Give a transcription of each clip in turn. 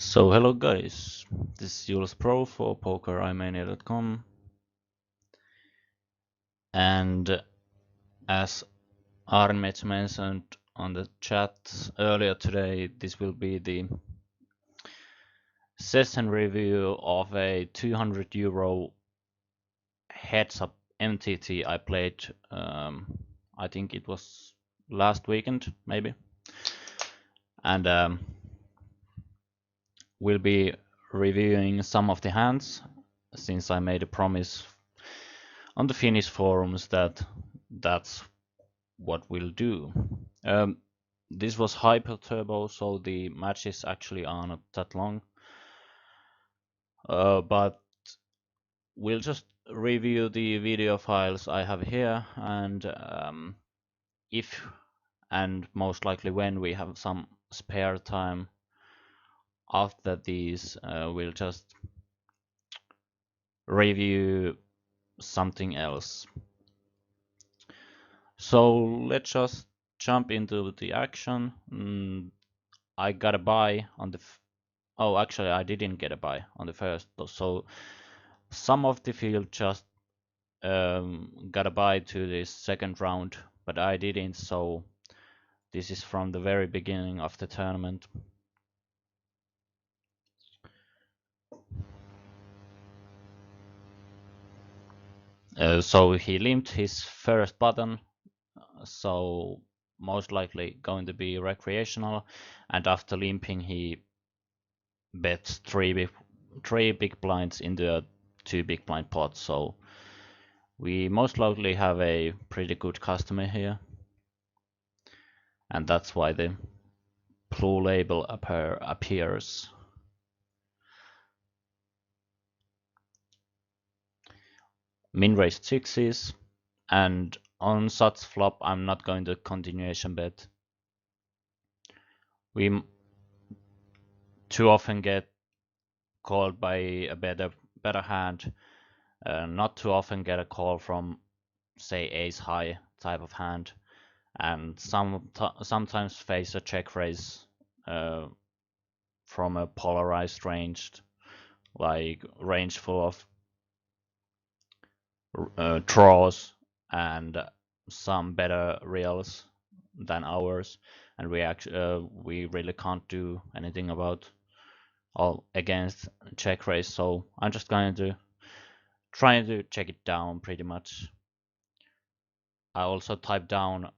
So hello guys, this is Youlostbro for pokerimania.com, and as Arnmets mentioned on the chat earlier today, this will be the session review of a €200 heads up MTT I played. I think it was last weekend maybe, and we'll be reviewing some of the hands since I made a promise on the Finnish forums that's what we'll do. This was hyper turbo, so the matches actually are not that long. But we'll just review the video files I have here, and if and most likely when we have some spare time after these, we'll just review something else. So let's just jump into the action. I got a buy on the oh, actually I didn't get a buy on the first, so some of the field just got a buy to this second round, but I didn't, so this is from the very beginning of the tournament. So he limped his first button, so most likely going to be recreational, and after limping he bets three big blinds into a 2 big blind pot, so we most likely have a pretty good customer here, and that's why the blue label appears. Min raised sixes, and on such flop I'm not going to continuation bet. We too often get called by a better hand, not too often get a call from say ace high type of hand, and sometimes face a check raise from a polarized range, like range full of draws and some better reals than ours, and we really can't do anything about all against check raise. So I'm just going to try to check it down pretty much. I also typed down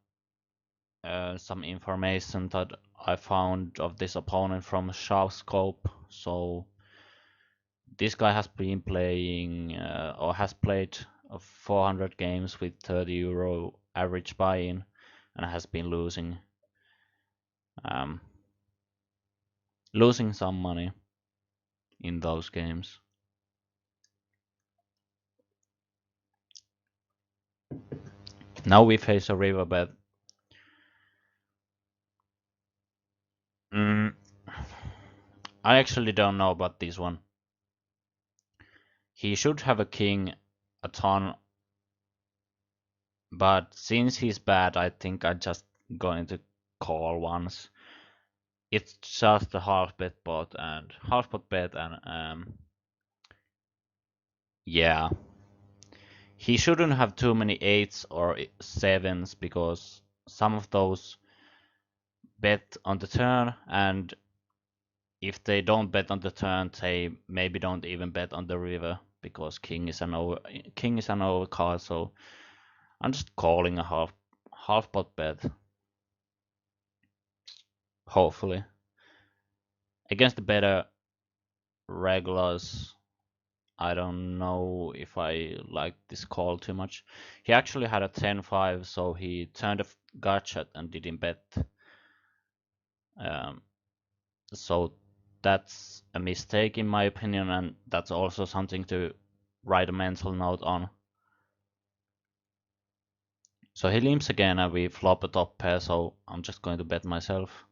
some information that I found of this opponent from Sharp Scope. So this guy has been playing or has played 400 games with €30 average buy-in and has been um, losing some money in those games. Now we face a riverbed. I actually don't know about this one. He should have a king a ton, but since he's bad, I think I'm just going to call once. It's just a half pot bet, and yeah, he shouldn't have too many eights or sevens because some of those bet on the turn, and if they don't bet on the turn, they maybe don't even bet on the river because king is an overcard. So I'm just calling a half pot bet. Hopefully against the better regulars. I don't know if I like this call too much. He actually had a 10-5, so he turned a gotcha and didn't bet. Um, so that's a mistake in my opinion, and that's also something to write a mental note on. So he limps again and we flop a top pair, so I'm just going to bet myself,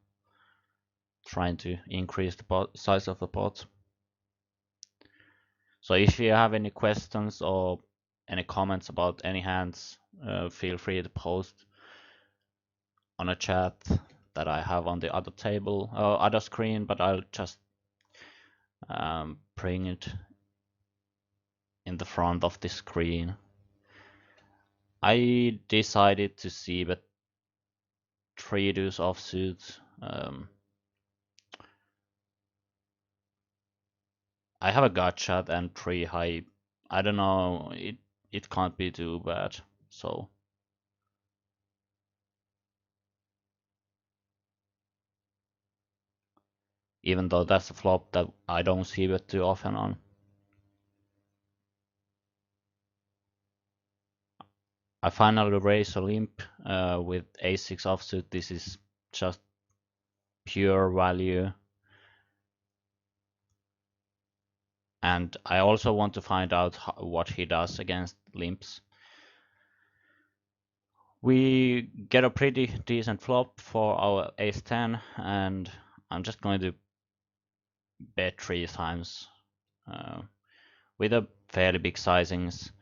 trying to increase the size of the pot. So if you have any questions or any comments about any hands, feel free to post on a chat that I have on the other table, other screen, but I'll just bring it in the front of the screen. I decided to see but three deuce offsuit. I have a gut shot and three high. I don't know. It can't be too bad. So even though that's a flop that I don't see bet too often on. I finally raise a limp with a6 offsuit. This is just pure value. And I also want to find out what he does against limps. We get a pretty decent flop for our ace-10, and I'm just going to bet 3 times with a fairly big sizings.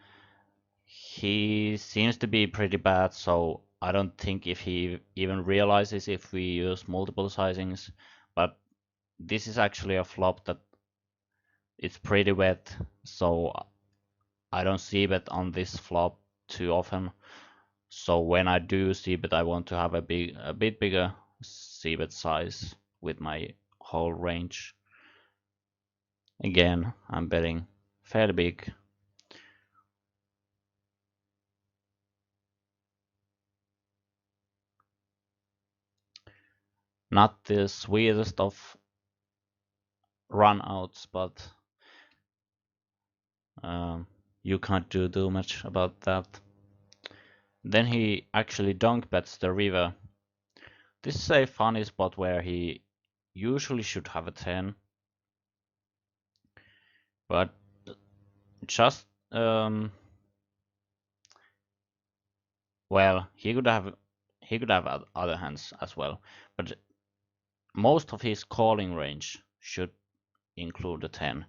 He seems to be pretty bad, so I don't think if he even realizes if we use multiple sizings, but this is actually a flop that it's pretty wet, so I don't see bet on this flop too often. So when I do see bet, I want to have a bit bigger see bet size with my whole range. Again, I'm betting fairly big. Not the sweetest of run outs, but you can't do too much about that. Then he actually dunk bets the river. This is a funny spot where he usually should have a 10, but just well, he could have other hands as well, but most of his calling range should include a 10.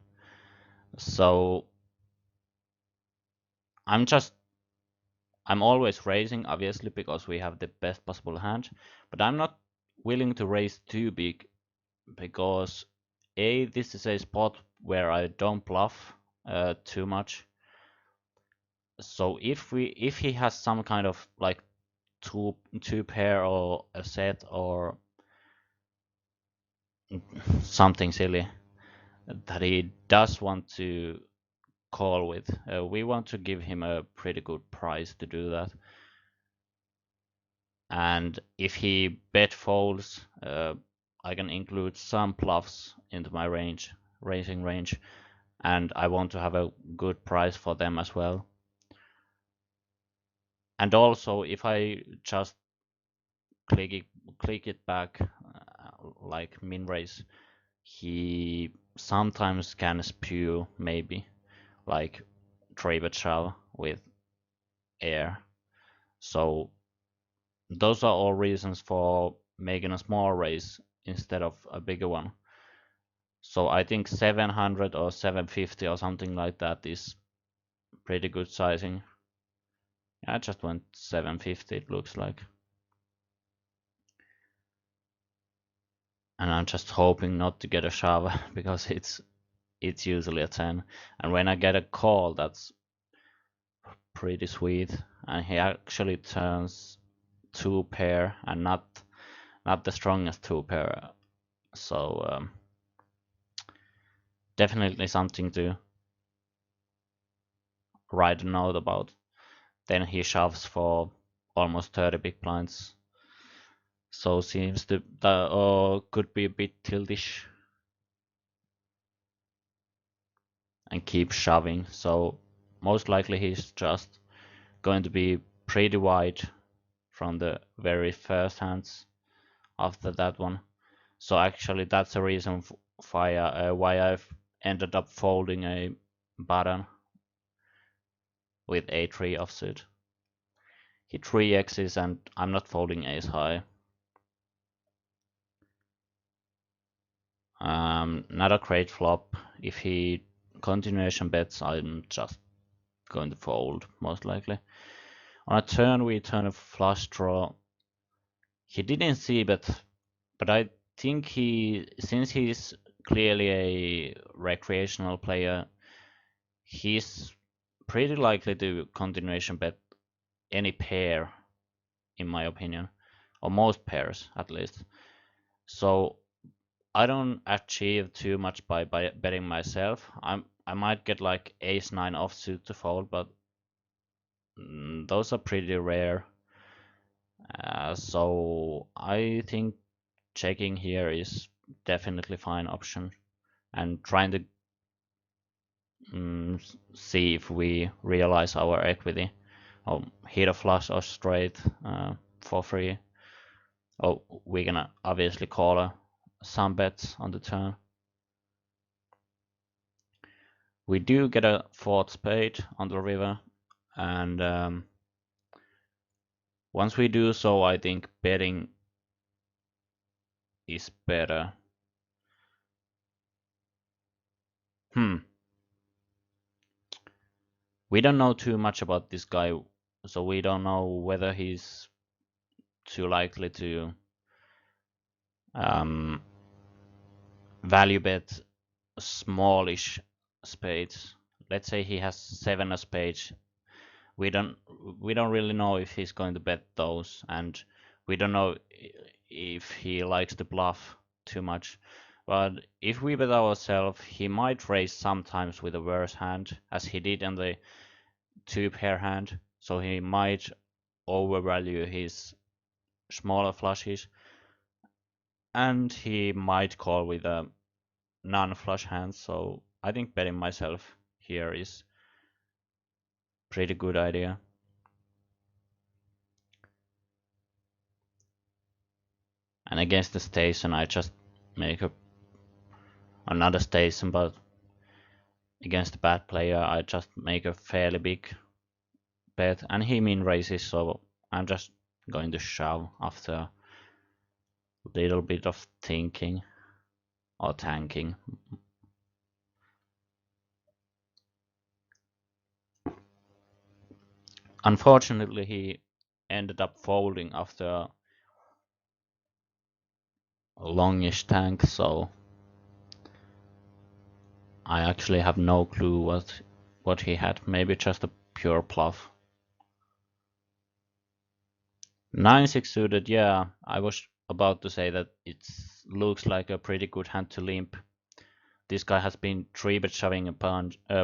So I'm always raising, obviously, because we have the best possible hand, but I'm not willing to raise too big because this is a spot where I don't bluff too much. So if he has some kind of like two pair or a set or something silly that he does want to call with, we want to give him a pretty good price to do that. And if he bet folds, I can include some bluffs into my raising range, and I want to have a good price for them as well. And also, if I just click it back like min raise, he sometimes can spew maybe like three-bet shove with air. So those are all reasons for making a small raise instead of a bigger one. So I think 700 or 750 or something like that is pretty good sizing. I just went 750 it looks like. And I'm just hoping not to get a shove because it's usually a 10. And when I get a call, that's pretty sweet. And he actually turns two pair and not the strongest two pair. So definitely something to write a note about. Then he shoves for almost 30 big blinds. So seems to could be a bit tiltish and keep shoving. So most likely he's just going to be pretty wide from the very first hands after that one. So actually that's a reason why I've ended up folding a button with a3 offsuit. He 3x's and I'm not folding ace high. Not a great flop. If he continuation bets, I'm just going to fold, most likely. On a turn, we turn a flush draw. He didn't see bet, but I think since he's clearly a recreational player. He's pretty likely to continuation bet any pair, in my opinion, or most pairs at least. So I don't achieve too much by betting myself. I might get like ace nine offsuit to fold, but those are pretty rare. So I think checking here is definitely fine option, and trying to see if we realize our equity or hit a flush or straight for free. Oh, we're gonna obviously call some bets on the turn. We do get a fourth spade on the river, and once we do so, I think betting is better. We don't know too much about this guy, so we don't know whether he's too likely to um, value bet smallish spades. Let's say he has seven of spades. We don't we don't really know if he's going to bet those, and we don't know if he likes to bluff too much. But if we bet ourselves, he might raise sometimes with a worse hand, as he did in the two pair hand. So he might overvalue his smaller flushes, and he might call with a non-flush hand. So I think betting myself here is pretty good idea. And against the station, I just make another station, but against a bad player, I just make a fairly big bet, and he min raises, so I'm just going to shove after a little bit of thinking or tanking. Unfortunately, he ended up folding after a longish tank, so I actually have no clue what he had. Maybe just a pure bluff. 9-6 suited, yeah. I was about to say that it looks like a pretty good hand to limp. This guy has been 3-bet shoving a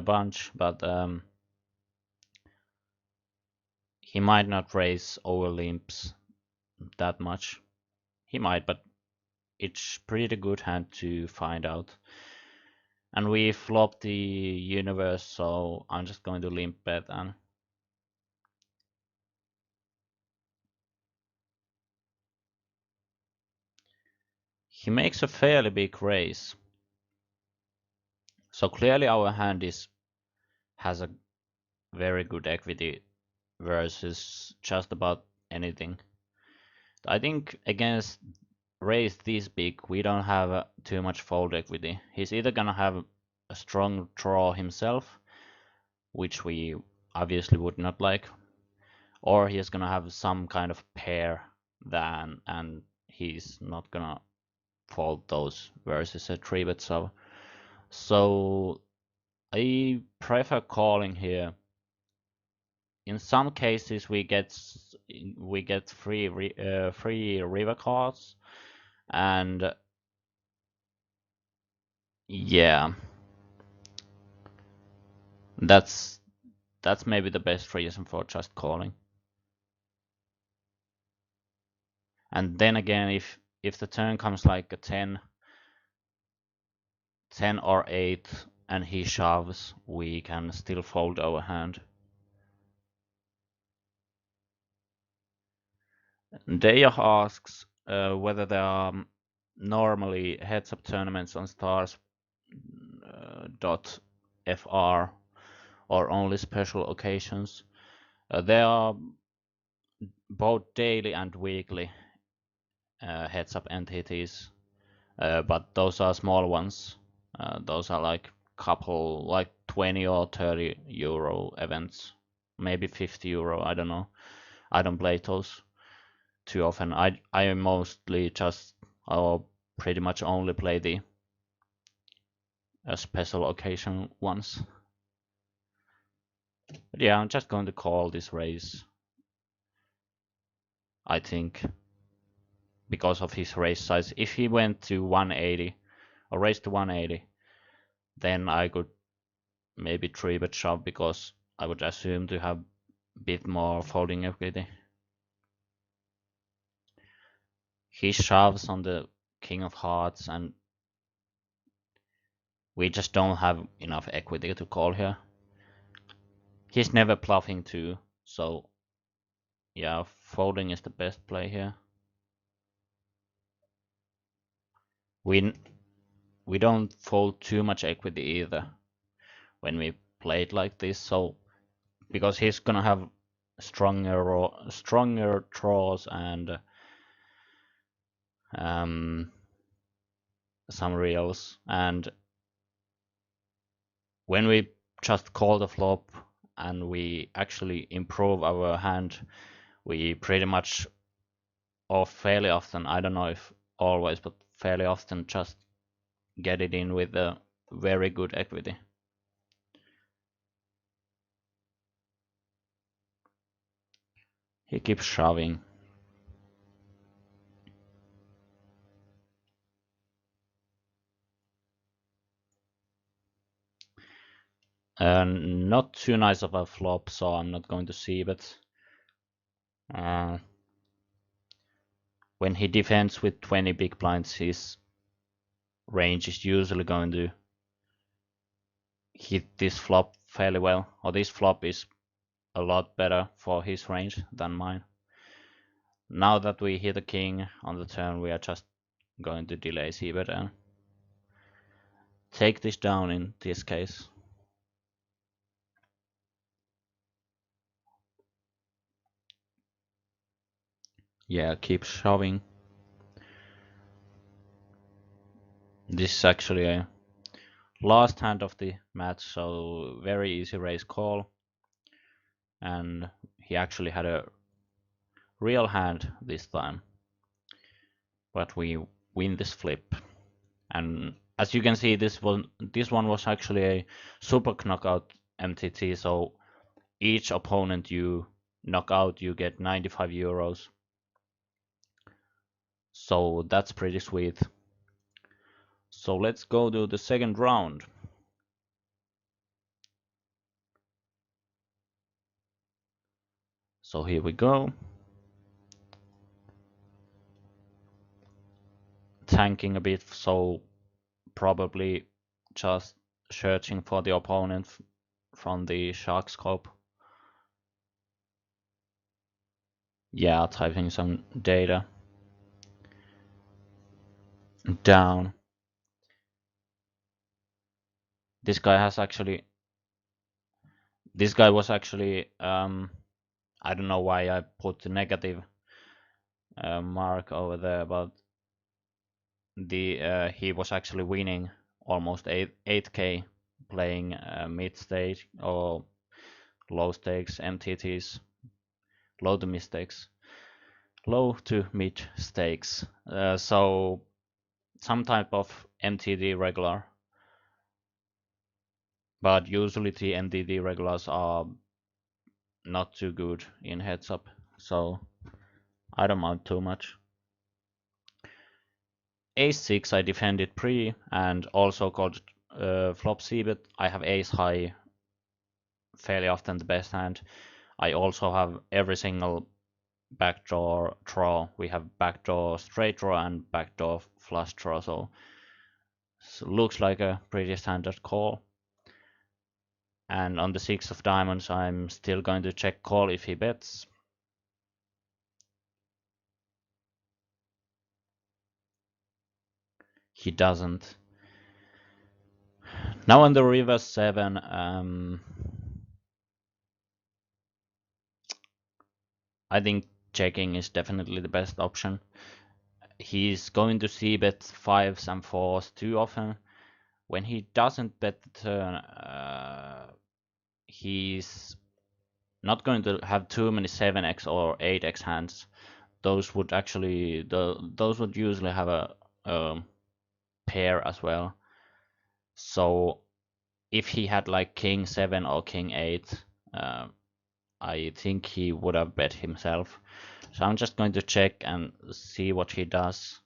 bunch, but he might not raise over limps that much. He might, but it's pretty good hand to find out. And we flopped the universe, so I'm just going to limp bet, and he makes a fairly big raise. So clearly our hand has a very good equity versus just about anything. I think against raise this big, we don't have too much fold equity. He's either gonna have a strong draw himself, which we obviously would not like, or he's gonna have some kind of pair then, and he's not gonna fold those versus a 3-bet shove. So I prefer calling here. In some cases we get free river cards, and yeah, that's maybe the best reason for just calling. And then again, if the turn comes like a 10 or 8 and he shoves, we can still fold our hand. Deja asks whether there are normally heads-up tournaments on stars.fr or only special occasions. There are both daily and weekly heads-up entities, but those are small ones. Those are like couple, like 20 or 30 euro events, maybe 50 euro. I don't know. I don't play those too often. I mostly just, or pretty much only play the a special occasion once. But yeah, I'm just going to call this raise, I think, because of his raise size. If he went to 180 or raised to 180, then I could maybe 3-bet shove because I would assume to have a bit more folding equity. He shoves on the king of hearts and we just don't have enough equity to call here. He's never bluffing too, so yeah, folding is the best play here. We don't fold too much equity either when we play it like this, so because he's gonna have stronger draws and some reals, and when we just call the flop and we actually improve our hand, we pretty much, or fairly often, I don't know if always, but fairly often just get it in with a very good equity. He keeps shoving. Not too nice of a flop, so I'm not going to see, but when he defends with 20 big blinds, his range is usually going to hit this flop fairly well, or this flop is a lot better for his range than mine. Now that we hit a king on the turn, we are just going to delay c-bet and take this down in this case. Yeah, keep shoving. This is actually a last hand of the match, so very easy raise call. And he actually had a real hand this time. But we win this flip. And as you can see, this one was actually a super knockout MTT, so each opponent you knock out, you get 95 euros. So that's pretty sweet. So let's go to the second round. So here we go. Tanking a bit, so probably just searching for the opponent from the shark scope. Yeah, typing some data down. This guy was actually I don't know why I put the negative mark over there, but he was actually winning almost 8k playing mid stage or low stakes MTTs, low to mid stakes. So some type of MTD regular, but usually the MTD regulars are not too good in heads up, so I don't mind too much. Ace-6 I defended pre and also called flop C, but I have ace high fairly often the best hand. I also have every single backdoor draw. We have backdoor straight draw and backdoor flush draw, so looks like a pretty standard call. And on the 6 of diamonds, I'm still going to check call if he bets. He doesn't. Now on the river 7, I think checking is definitely the best option. He's going to see bet 5s and 4s too often. When he doesn't bet the turn, he's not going to have too many 7x or 8x hands. Those would actually those would usually have a pair as well. So if he had like king 7 or king 8, I think he would have bet himself. So I'm just going to check and see what he does.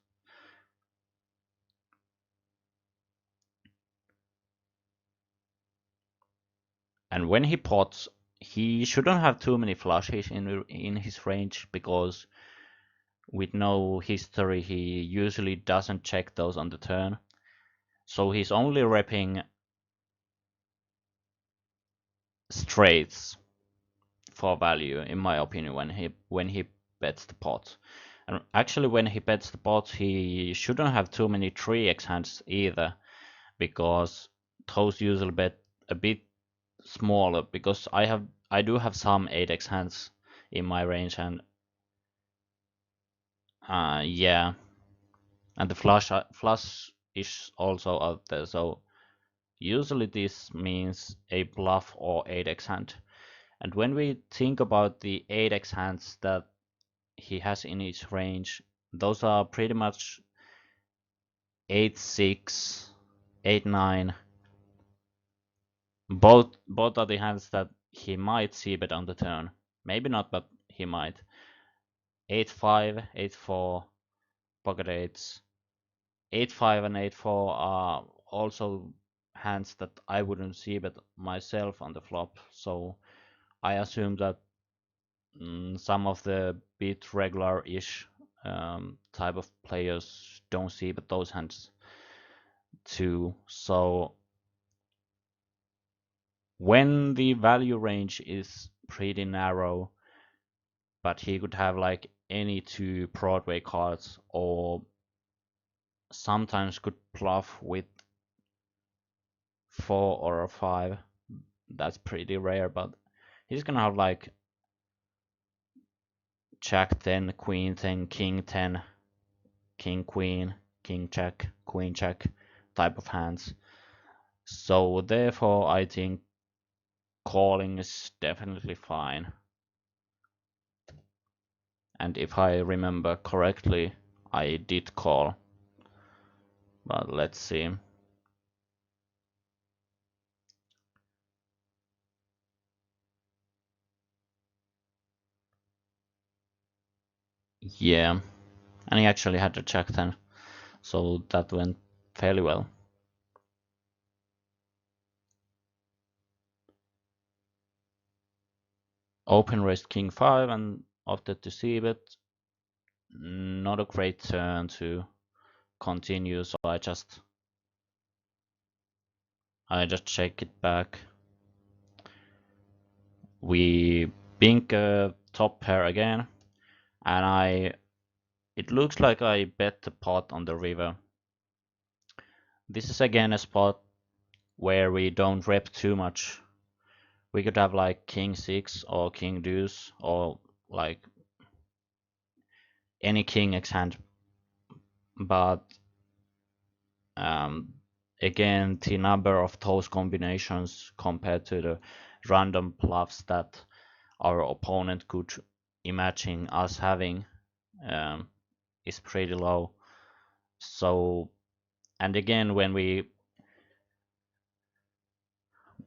And when he pots, he shouldn't have too many flushes in his range, because with no history he usually doesn't check those on the turn. So he's only repping straights for value, in my opinion, when he bets the pot. And actually, when he bets the pot, he shouldn't have too many 3x hands either, because those usually bet a bit smaller. Because I do have some 8x hands in my range, and yeah, and the flush is also out there. So usually this means a bluff or 8x hand. And when we think about the 8x hands that he has in his range, those are pretty much 8-6, 8-9. Both are the hands that he might see bet on the turn. Maybe not, but he might. 8-5, 8-4, pocket eights. 8-5 and 8-4 are also hands that I wouldn't see bet myself on the flop. So I assume that some of the bit regular-ish type of players don't see but those hands too. So when the value range is pretty narrow, but he could have like any two Broadway cards, or sometimes could bluff with 4 or a 5. That's pretty rare, but he's gonna have like Jack 10, Queen 10, King 10, King Queen, King Jack, Queen Jack type of hands. So therefore I think calling is definitely fine. And if I remember correctly, I did call. But let's see. Yeah, and he actually had the Jack 10, so that went fairly well. Open raised King 5 and opted to see it. Not a great turn to continue, so I just check it back. We bink a top pair again, and it looks like I bet the pot on the river. This is again a spot where we don't rep too much. We could have like king 6 or king deuce, or like any king x hand, but again, the number of those combinations compared to the random bluffs that our opponent could imagine us having is pretty low. So, and again, when we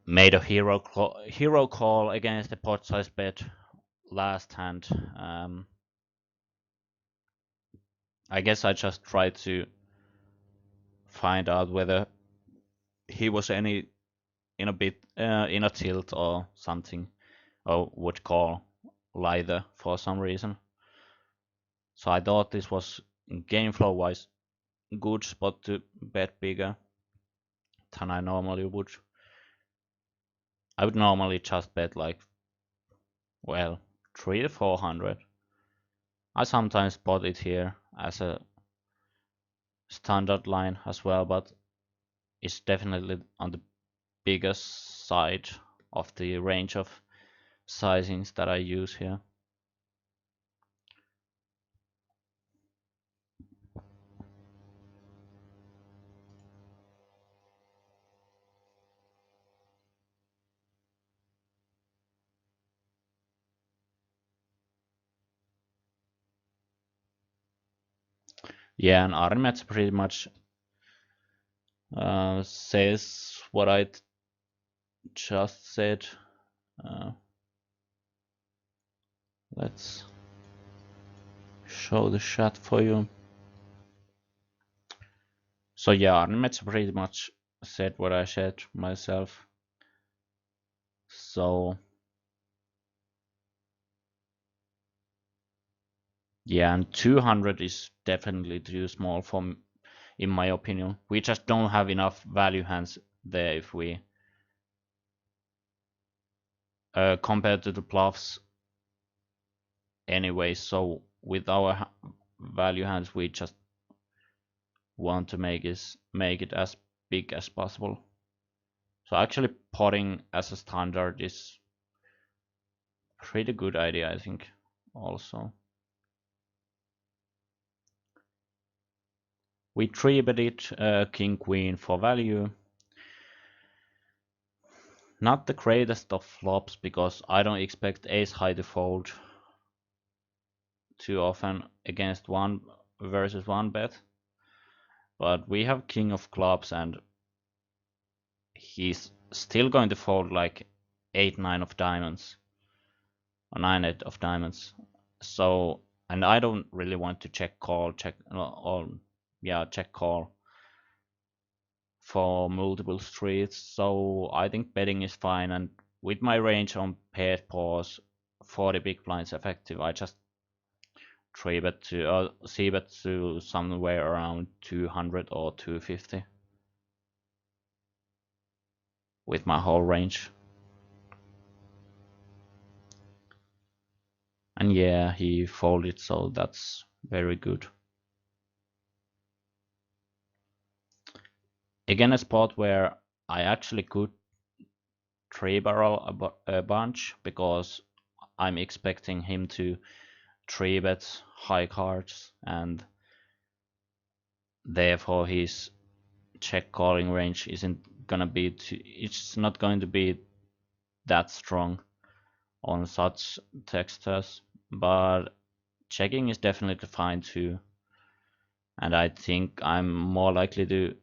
made a hero call against the pot size bet last hand, I guess I just tried to find out whether he was any in a bit in a tilt or something, or would call lighter for some reason. So I thought this was game flow wise good spot to bet bigger than I normally would. I would normally just bet like, well, 3 to 400. I sometimes spot it here as a standard line as well, but it's definitely on the biggest side of the range of sizings that I use here. Yeah, and Armets pretty much says what I just said. Uh, let's show the chat for you. So yeah, Arnimet's pretty much said what I said myself. So yeah, and 200 is definitely too small for, in my opinion. We just don't have enough value hands there if we compared to the bluffs anyway. So with our value hands, we just want to make it as big as possible. So actually potting as a standard is pretty good idea, I think. Also, we 3-bet it king queen for value. Not the greatest of flops because I don't expect ace high to fold too often against one versus one bet. But we have king of clubs and he's still going to fold like 8-9 of diamonds or 9-8 of diamonds. So, and I don't really want to check call, check call for multiple streets. So I think betting is fine. And with my range on paired paws, 40 big blinds effective, I just 3-bet to c-bet to somewhere around 200 or 250 with my whole range. And yeah, he folded, so that's very good. Again, a spot where I actually could 3-barrel a bunch because I'm expecting him to 3-bet high cards and therefore his check calling range isn't gonna be it's not going to be that strong on such textures, but checking is definitely fine too. And I think I'm more likely to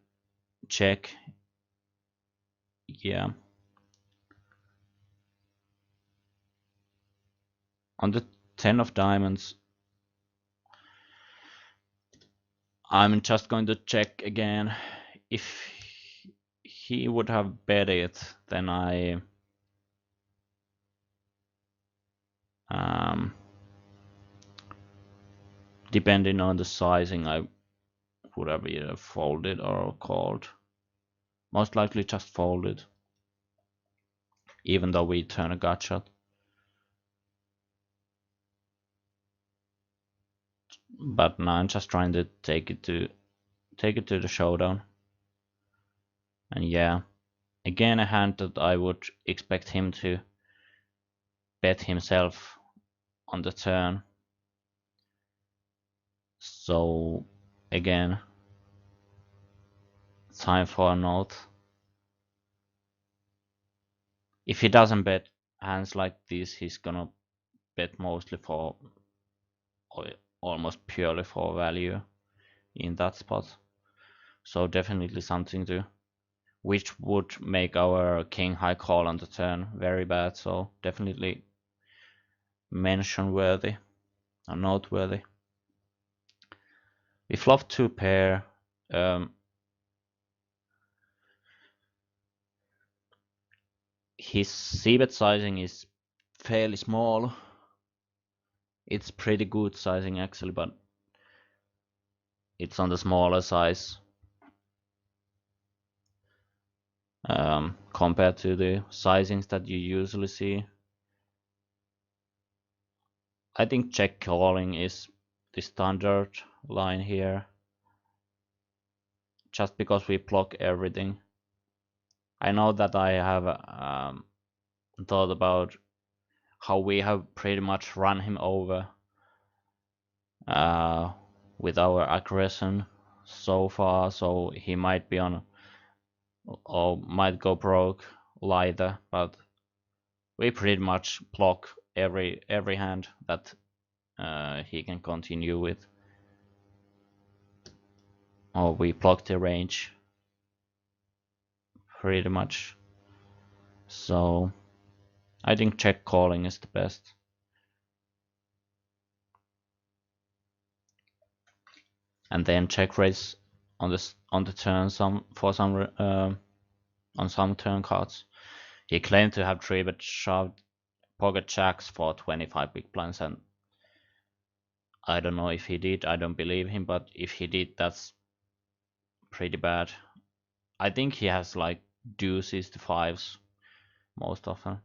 check. Yeah. On the 10 of diamonds, I'm just going to check again. If he would have bet it, then depending on the sizing, I would have either folded or called. Most likely just folded, even though we turn a gut shot. But now I'm just trying to take it to the showdown. And yeah, again a hand that I would expect him to bet himself on the turn. So again, time for a note. If he doesn't bet hands like this, he's gonna bet mostly for, or almost purely for value in that spot. So definitely something to, which would make our king high call on the turn very bad. So definitely mention worthy or noteworthy. We flop 2 pair. His c-bet sizing is fairly small. It's pretty good sizing actually, but it's on the smaller size compared to the sizings that you usually see. I think check calling is the standard line here, just because we block everything. I know that I have thought about how we have pretty much run him over with our aggression so far, so he might be on or might go broke later, but we pretty much block every hand that he can continue with, or we block the range pretty much. So I think check calling is the best. And then check raise on the turn on some turn cards. He claimed to have 3-bet shoved pocket jacks for 25 big blinds, and I don't know if he did. I don't believe him, but if he did, that's pretty bad. I think he has like deuces to fives most often.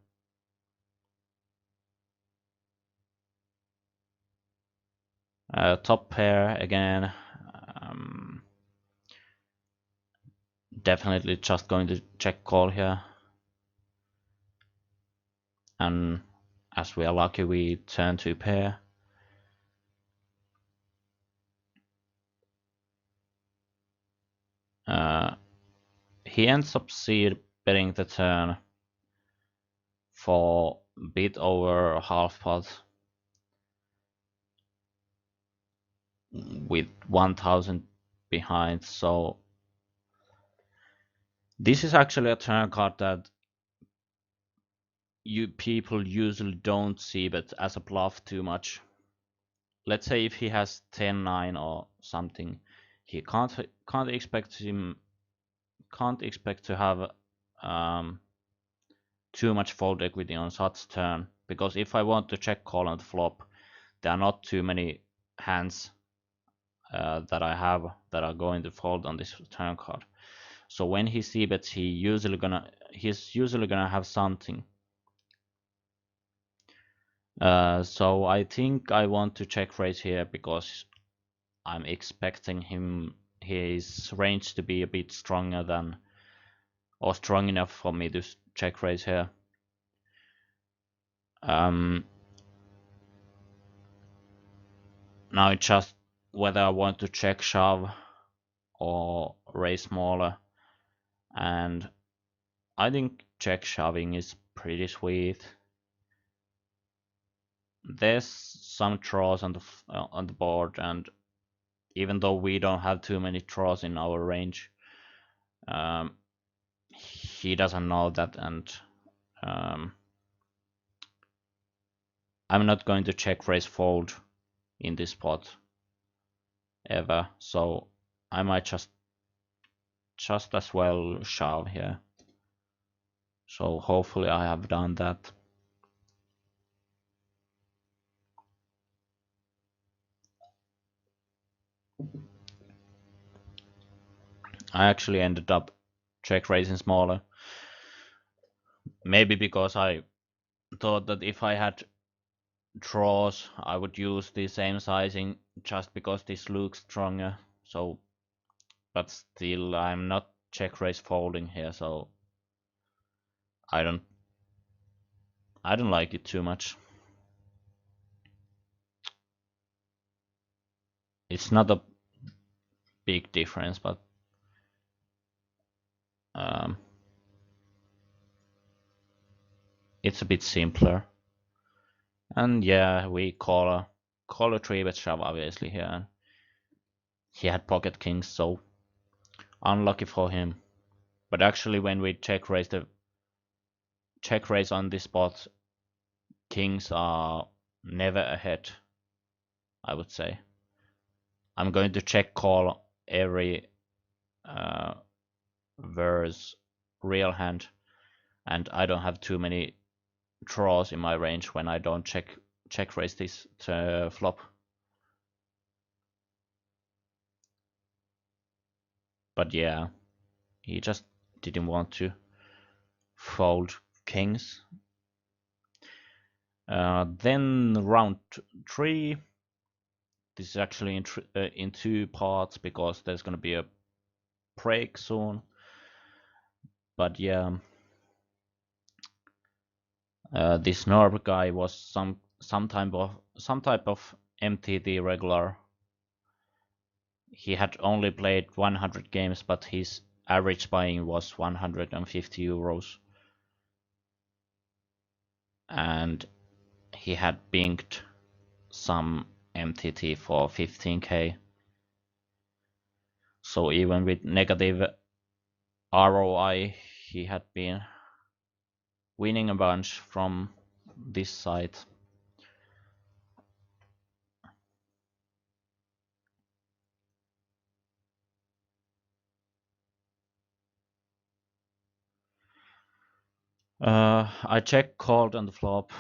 Top pair again. Definitely just going to check call here. And as we are lucky, we turn to pair. He ends up betting the turn for a bit over half pot with 1000 behind. So this is actually a turn card that you people usually don't see, but as a bluff too much. Let's say if he has 10-9 or something, he can't expect to have too much fold equity on such turn, because if I want to check call on the flop, there are not too many hands that I have that are going to fold on this turn card. So when he c-bets, he's usually gonna have something. So I think I want to check raise here because I'm expecting his range to be a bit stronger than, or strong enough for me to check raise here. Now it's just whether I want to check shove or raise smaller, and I think check shoving is pretty sweet. There's some draws on the board, and even though we don't have too many draws in our range, he doesn't know that, and I'm not going to check raise fold in this spot ever, so I might just as well shove here. So hopefully I have done that. I actually ended up check raising smaller. Maybe because I thought that if I had draws, I would use the same sizing just because this looks stronger. So, but still, I'm not check raise folding here, so I don't like it too much. It's not a big difference, but it's a bit simpler. And yeah, we call a 3-bet shove obviously here. He had pocket kings, so unlucky for him. But actually, when we check raise on this spot, kings are never ahead, I would say. I'm going to check call every verse real hand, and I don't have too many draws in my range when I don't check raise this flop. But yeah, he just didn't want to fold kings. Then round 3. This is actually in 2 parts because there's gonna be a break soon. But yeah, this Norb guy was some type of MTT regular. He had only played 100 games, but his average buying was 150 euros, and he had binged some MTT for 15k. So even with negative ROI, he had been winning a bunch from this side. I check called on the flop,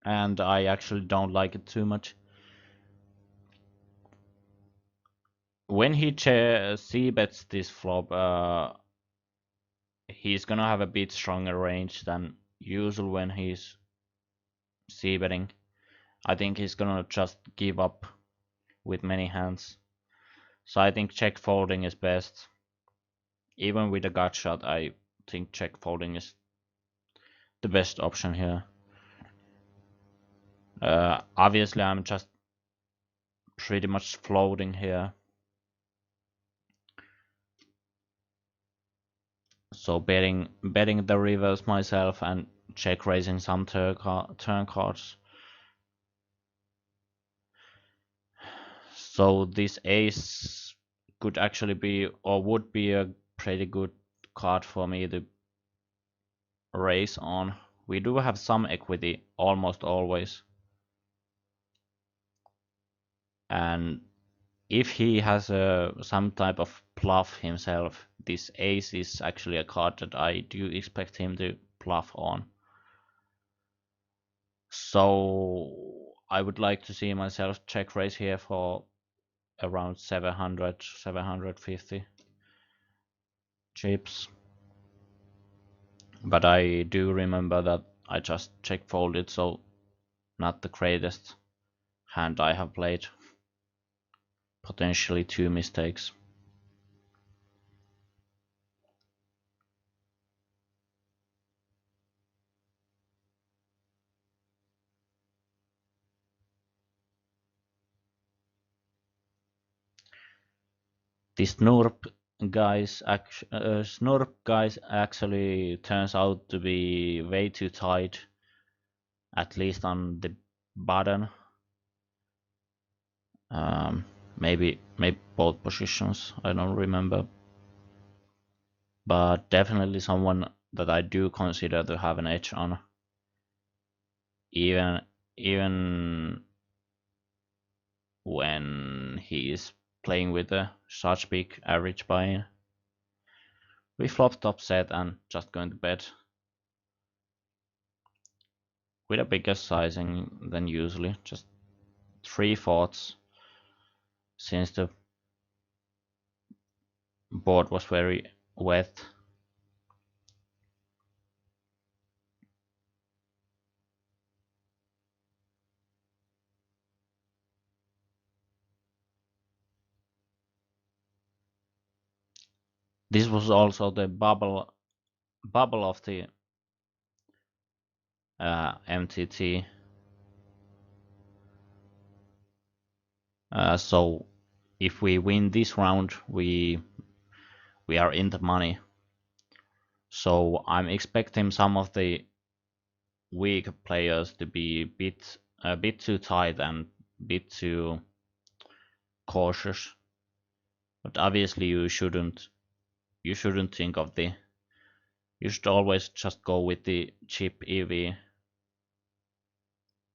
and I actually don't like it too much. When he c-bets this flop, he's gonna have a bit stronger range than usual when he's c-betting. I think he's gonna just give up with many hands. So I think check folding is best. Even with a gut shot, I think check folding is the best option here. Obviously, I'm just pretty much floating here. So betting the rivers myself and check raising some turn cards. So this ace could actually be or would be a pretty good card for me to raise on. We do have some equity almost always. And if he has some type of bluff himself, this ace is actually a card that I do expect him to bluff on. So I would like to see myself check raise here for around 700, 750 chips. But I do remember that I just check folded, so not the greatest hand I have played. Potentially two mistakes. This Snurp guys actually turns out to be way too tight, at least on the button. Maybe both positions, I don't remember. But definitely someone that I do consider to have an edge on. Even when he is playing with such big average buy-in. We flopped upset and just going to bed with a bigger sizing than usually, just 3/4 since the board was very wet. This was also the bubble of the MTT. So if we win this round, we are in the money. So I'm expecting some of the weak players to be a bit too tight and a bit too cautious. But obviously you shouldn't think of the, you should always just go with the cheap EV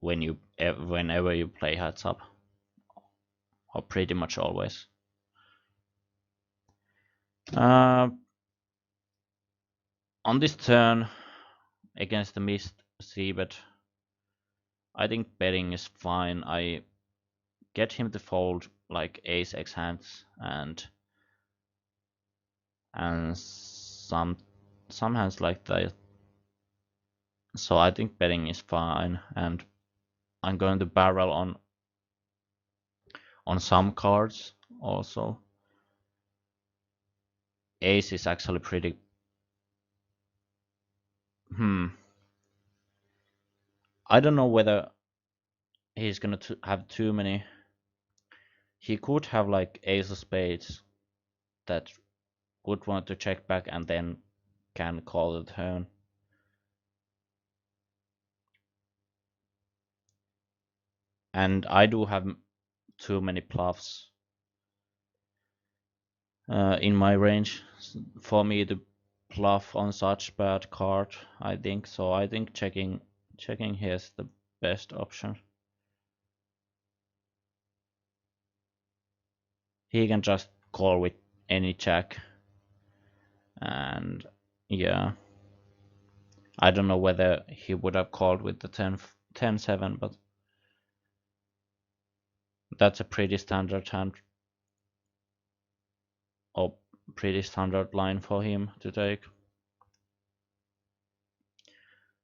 whenever you play heads up, or pretty much always. On this turn against the missed c-bet, I think betting is fine. I get him to fold like ace x hands and some hands like that. So I think betting is fine, and I'm going to barrel on some cards also. Ace is actually pretty. I don't know whether he's gonna have too many. He could have like ace of spades that would want to check back and then can call the turn. And I do have too many bluffs. in my range for me to bluff on such bad card. I think so. I think checking here is the best option. He can just call with any jack, and yeah, I don't know whether he would have called with the 10-7, but that's a pretty standard hand or pretty standard line for him to take.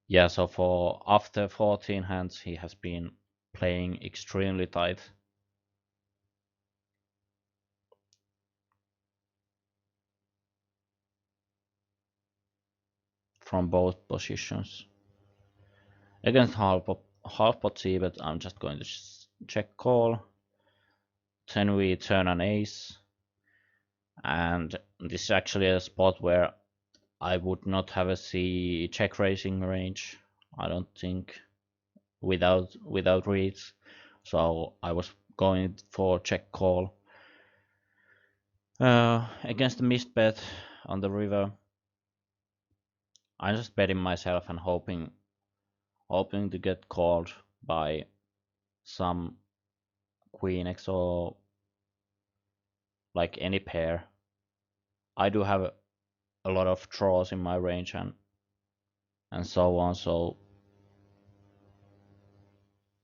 Yeah, so for after 14 hands, he has been playing extremely tight. From both positions. Against half pot C, but I'm just going to check call. Then we turn an ace. And this is actually a spot where I would not have a C check raising range. I don't think without reads. So I was going for check call. Against the missed bet on the river, I'm just betting myself and hoping to get called by some queen X or like any pair. I do have a lot of draws in my range and so on, so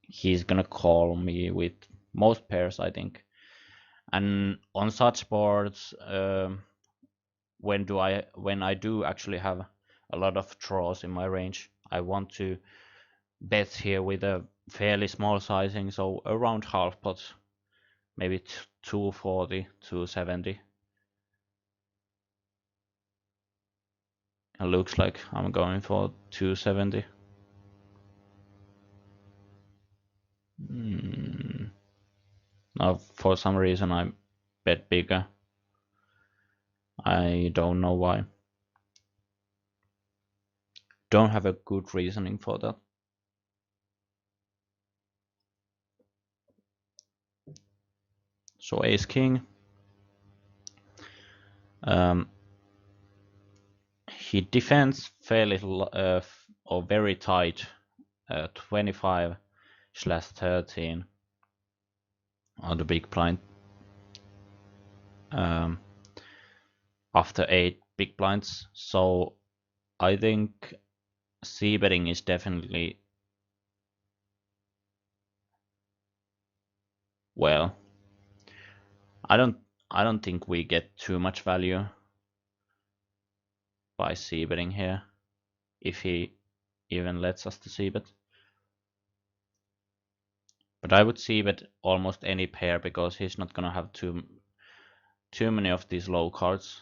he's gonna call me with most pairs, I think. And on such boards, when I do actually have a lot of draws in my range, I want to bet here with a fairly small sizing, so around half pot, maybe 240, 270. It looks like I'm going for 270. Now, for some reason, I bet bigger. I don't know why. Don't have a good reasoning for that. So ace king. He defends fairly or very tight, 25/13 on the big blind. After 8 big blinds, so I think c betting is definitely, well, I don't think we get too much value by c betting here, if he even lets us to c bet. But I would c bet almost any pair because he's not gonna have too many of these low cards.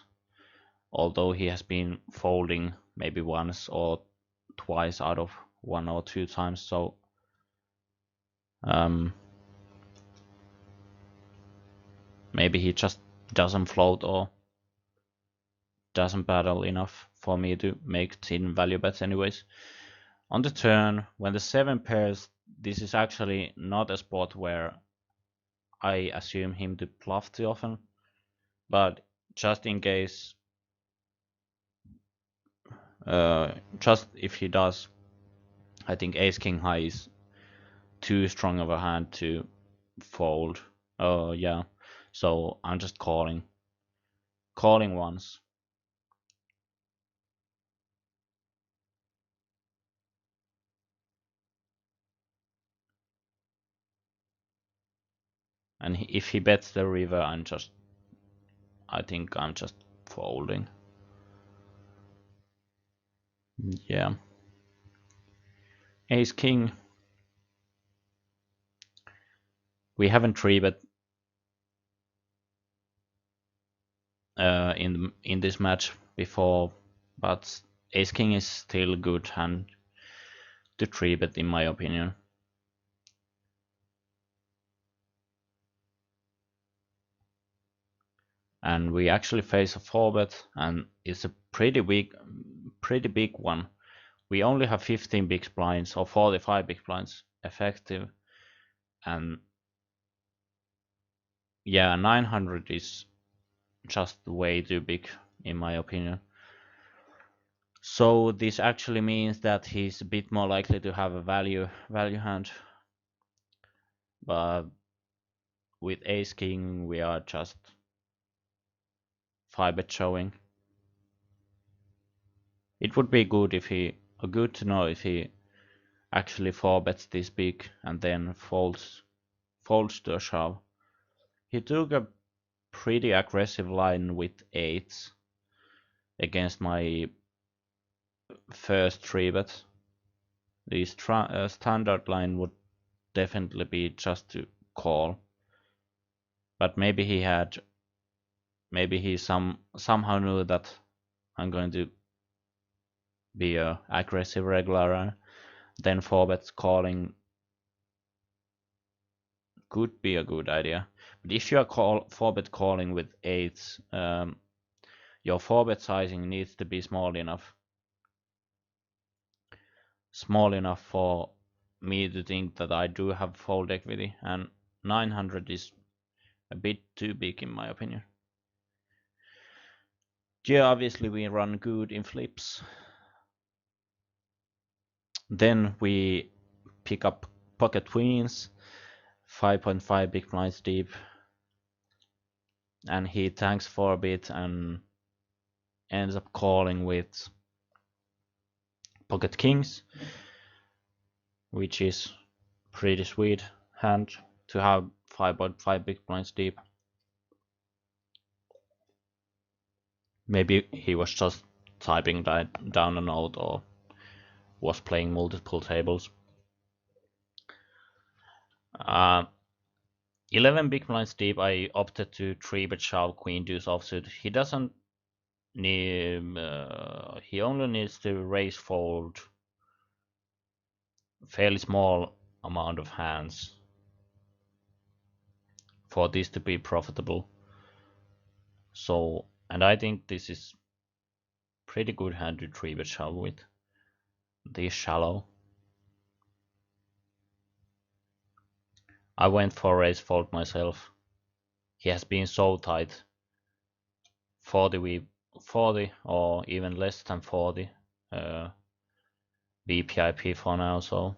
Although he has been folding maybe once or twice out of 1 or 2 times, so maybe he just doesn't float or doesn't battle enough for me to make thin value bets anyways. On the turn, when the 7 pairs, this is actually not a spot where I assume him to bluff too often, but just in case, just if he does, I think ace king high is too strong of a hand to fold. Oh yeah, so I'm just calling once. And if he bets the river, I think I'm just folding. Yeah. Ace king. We haven't 3-bet in this match before, but ace king is still a good hand to 3-bet in my opinion. And we actually face a 4-bet, and it's a pretty big one. We only have 15 big blinds or 45 big blinds effective, and yeah, 900 is just way too big in my opinion. So this actually means that he's a bit more likely to have a value hand, but with ace king we are just 5-bet showing. It would be good if he good to know if he actually 4-bets this big and then folds to a shove. He took a pretty aggressive line with eights against my first 3-bet. The standard line would definitely be just to call, but maybe he somehow knew that I'm going to be a aggressive regular, then 4-bet calling could be a good idea. But if you are 4-bet calling with eights, your 4-bet sizing needs to be small enough for me to think that I do have fold equity, and 900 is a bit too big in my opinion. Yeah, obviously we run good in flips. Then we pick up pocket queens, 5.5 big blinds deep, and he tanks for a bit and ends up calling with pocket kings, which is pretty sweet hand to have 5.5 big blinds deep. Maybe he was just typing that down a note or was playing multiple tables. 11 big blinds deep, I opted to 3-bet shove queen deuce offsuit. He doesn't need, he only needs to raise fold fairly small amount of hands for this to be profitable. So, and I think this is pretty good hand to 3-bet shove with. This shallow. I went for raise fold myself. He has been so tight. 40 or even less than 40 BPIP for now, so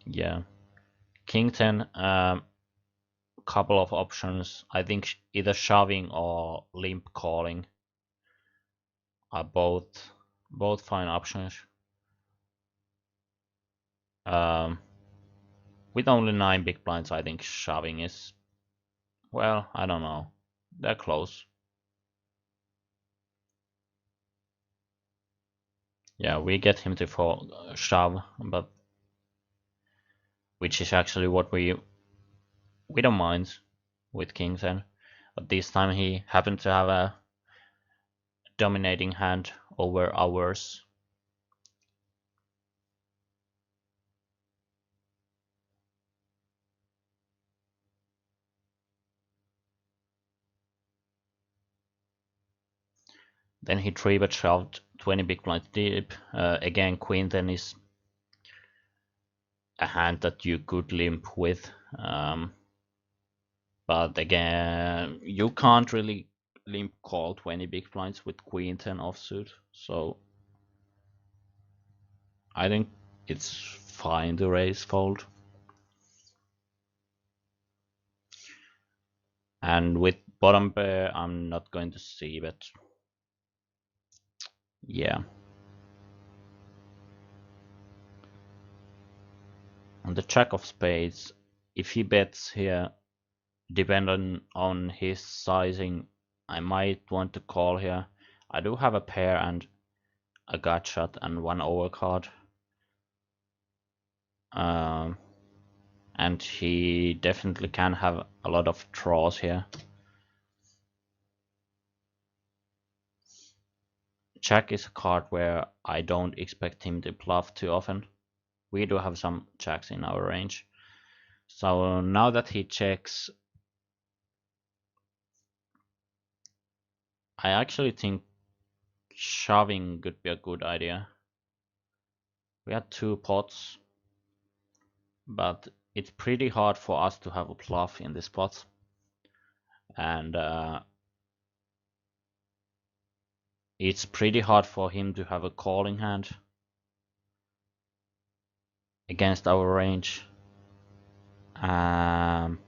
yeah. King 10, couple of options. I think either shoving or limp calling are both fine options. Um, with only 9 big blinds, I think shoving is, well, I don't know. They're close. Yeah, we get him to shove, but which is actually what we don't mind with King 10. But this time he happened to have a dominating hand over ours. Then he 3-bet shoved 20 big blinds deep. Again, Queen 10 is a hand that you could limp with. But again, you can't really limp call 20 big blinds with Queen 10 offsuit. So I think it's fine to raise fold. And with bottom pair, I'm not going to see, but yeah. On the jack of spades, if he bets here, depending on his sizing, I might want to call here. I do have a pair and a gut shot and one overcard. And he definitely can have a lot of draws here. Jack is a card where I don't expect him to bluff too often. We do have some jacks in our range. So now that he checks, I actually think shoving could be a good idea. We had 2 pots, but it's pretty hard for us to have a bluff in this pot. and it's pretty hard for him to have a calling hand against our range. Um,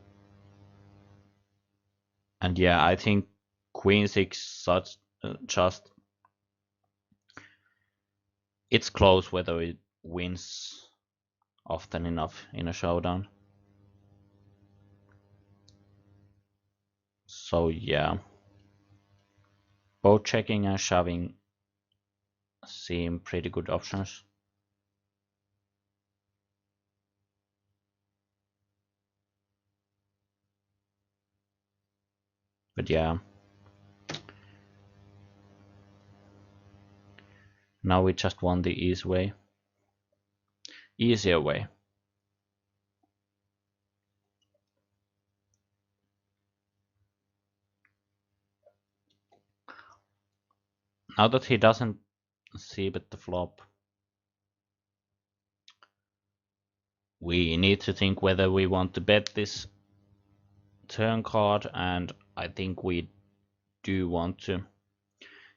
and yeah, I think Queen 6 such just it's close whether it wins often enough in a showdown. So yeah, both checking and shoving seem pretty good options. But yeah, now we just want the easier way. Now that he doesn't see bet the flop, we need to think whether we want to bet this turn card, and I think we do want to.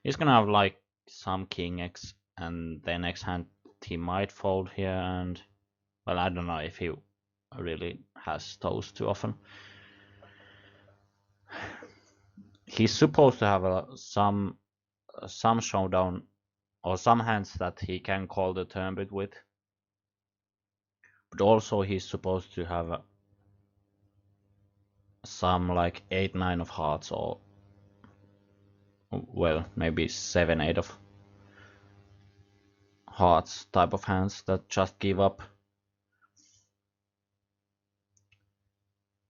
He's gonna have like some king x, and then next hand he might fold here, and well, I don't know if he really has those too often. He's supposed to have some showdown or some hands that he can call the turn bet with, but also he's supposed to have some like 8-9 of hearts, or well, maybe 7-8 of hearts type of hands that just give up.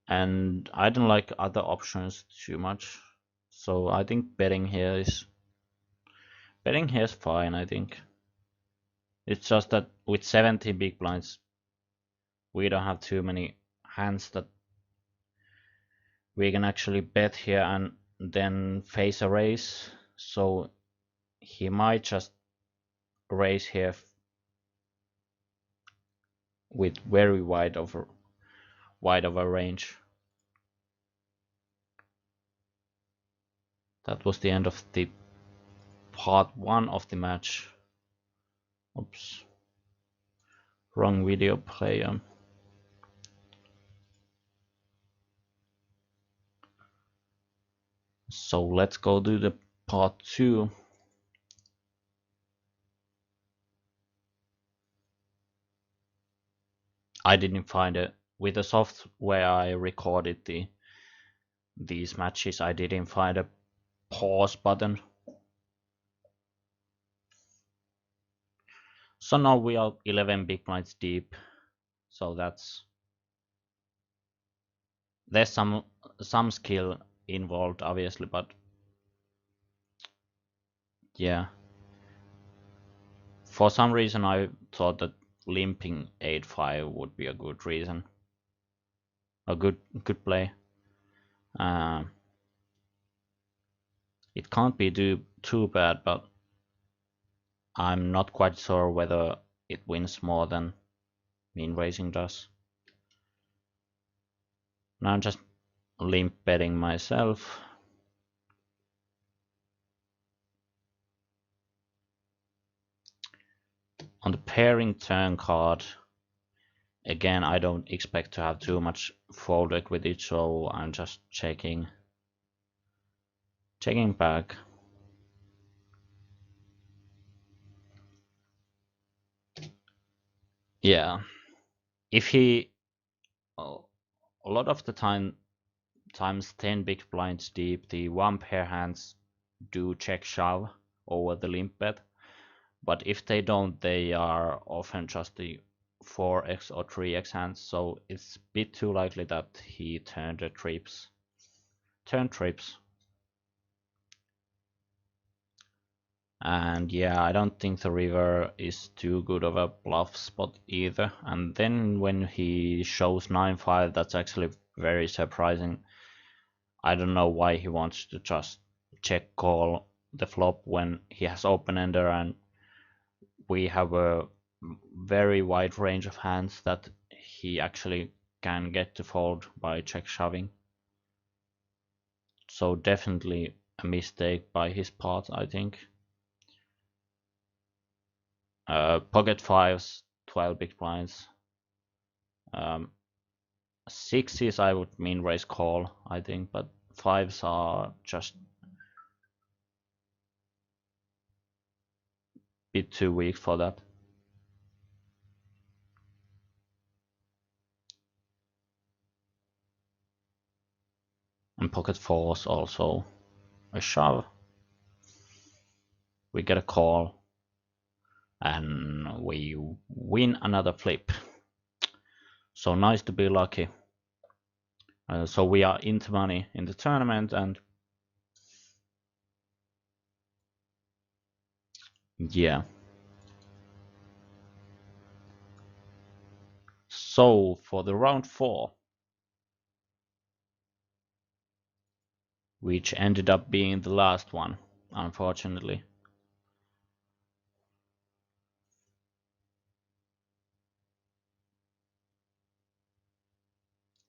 And I don't like other options too much, so I think betting here is fine. I think it's just that with 70 big blinds we don't have too many hands that we can actually bet here and then face a raise, so he might just raise here with very wide of a range. That was the end of the part 1 of the match. Oops, wrong video player. So let's go do the part 2. I didn't find it with the software I recorded these matches. I didn't find a pause button. So now we are 11 big blinds deep. So there's some skill involved, obviously, but yeah. For some reason I thought that limping 8-5 would be a good reason. A good play. It can't be too bad, but I'm not quite sure whether it wins more than mean raising does. Now I'm just limp betting myself. On the pairing turn card, again I don't expect to have too much fold equity, so I'm just checking back. Yeah, if he a lot of the times 10 big blinds deep, the one pair hands do check shove over the limp bet, but if they don't, they are often just the 4x or 3x hands, so it's a bit too likely that he turned the trips. And yeah, I don't think the river is too good of a bluff spot either. And then when he shows 9-5, that's actually very surprising. I don't know why he wants to just check call the flop when he has open ender and we have a very wide range of hands that he actually can get to fold by check shoving. So definitely a mistake by his part, I think. Pocket fives, 12 big blinds. Sixes I would mean raise call, I think, but fives are just a bit too weak for that. And pocket fours also a shove. We get a call and we win another flip. So nice to be lucky. So we are into money in the tournament, and yeah. So for the round 4, which ended up being the last one, unfortunately.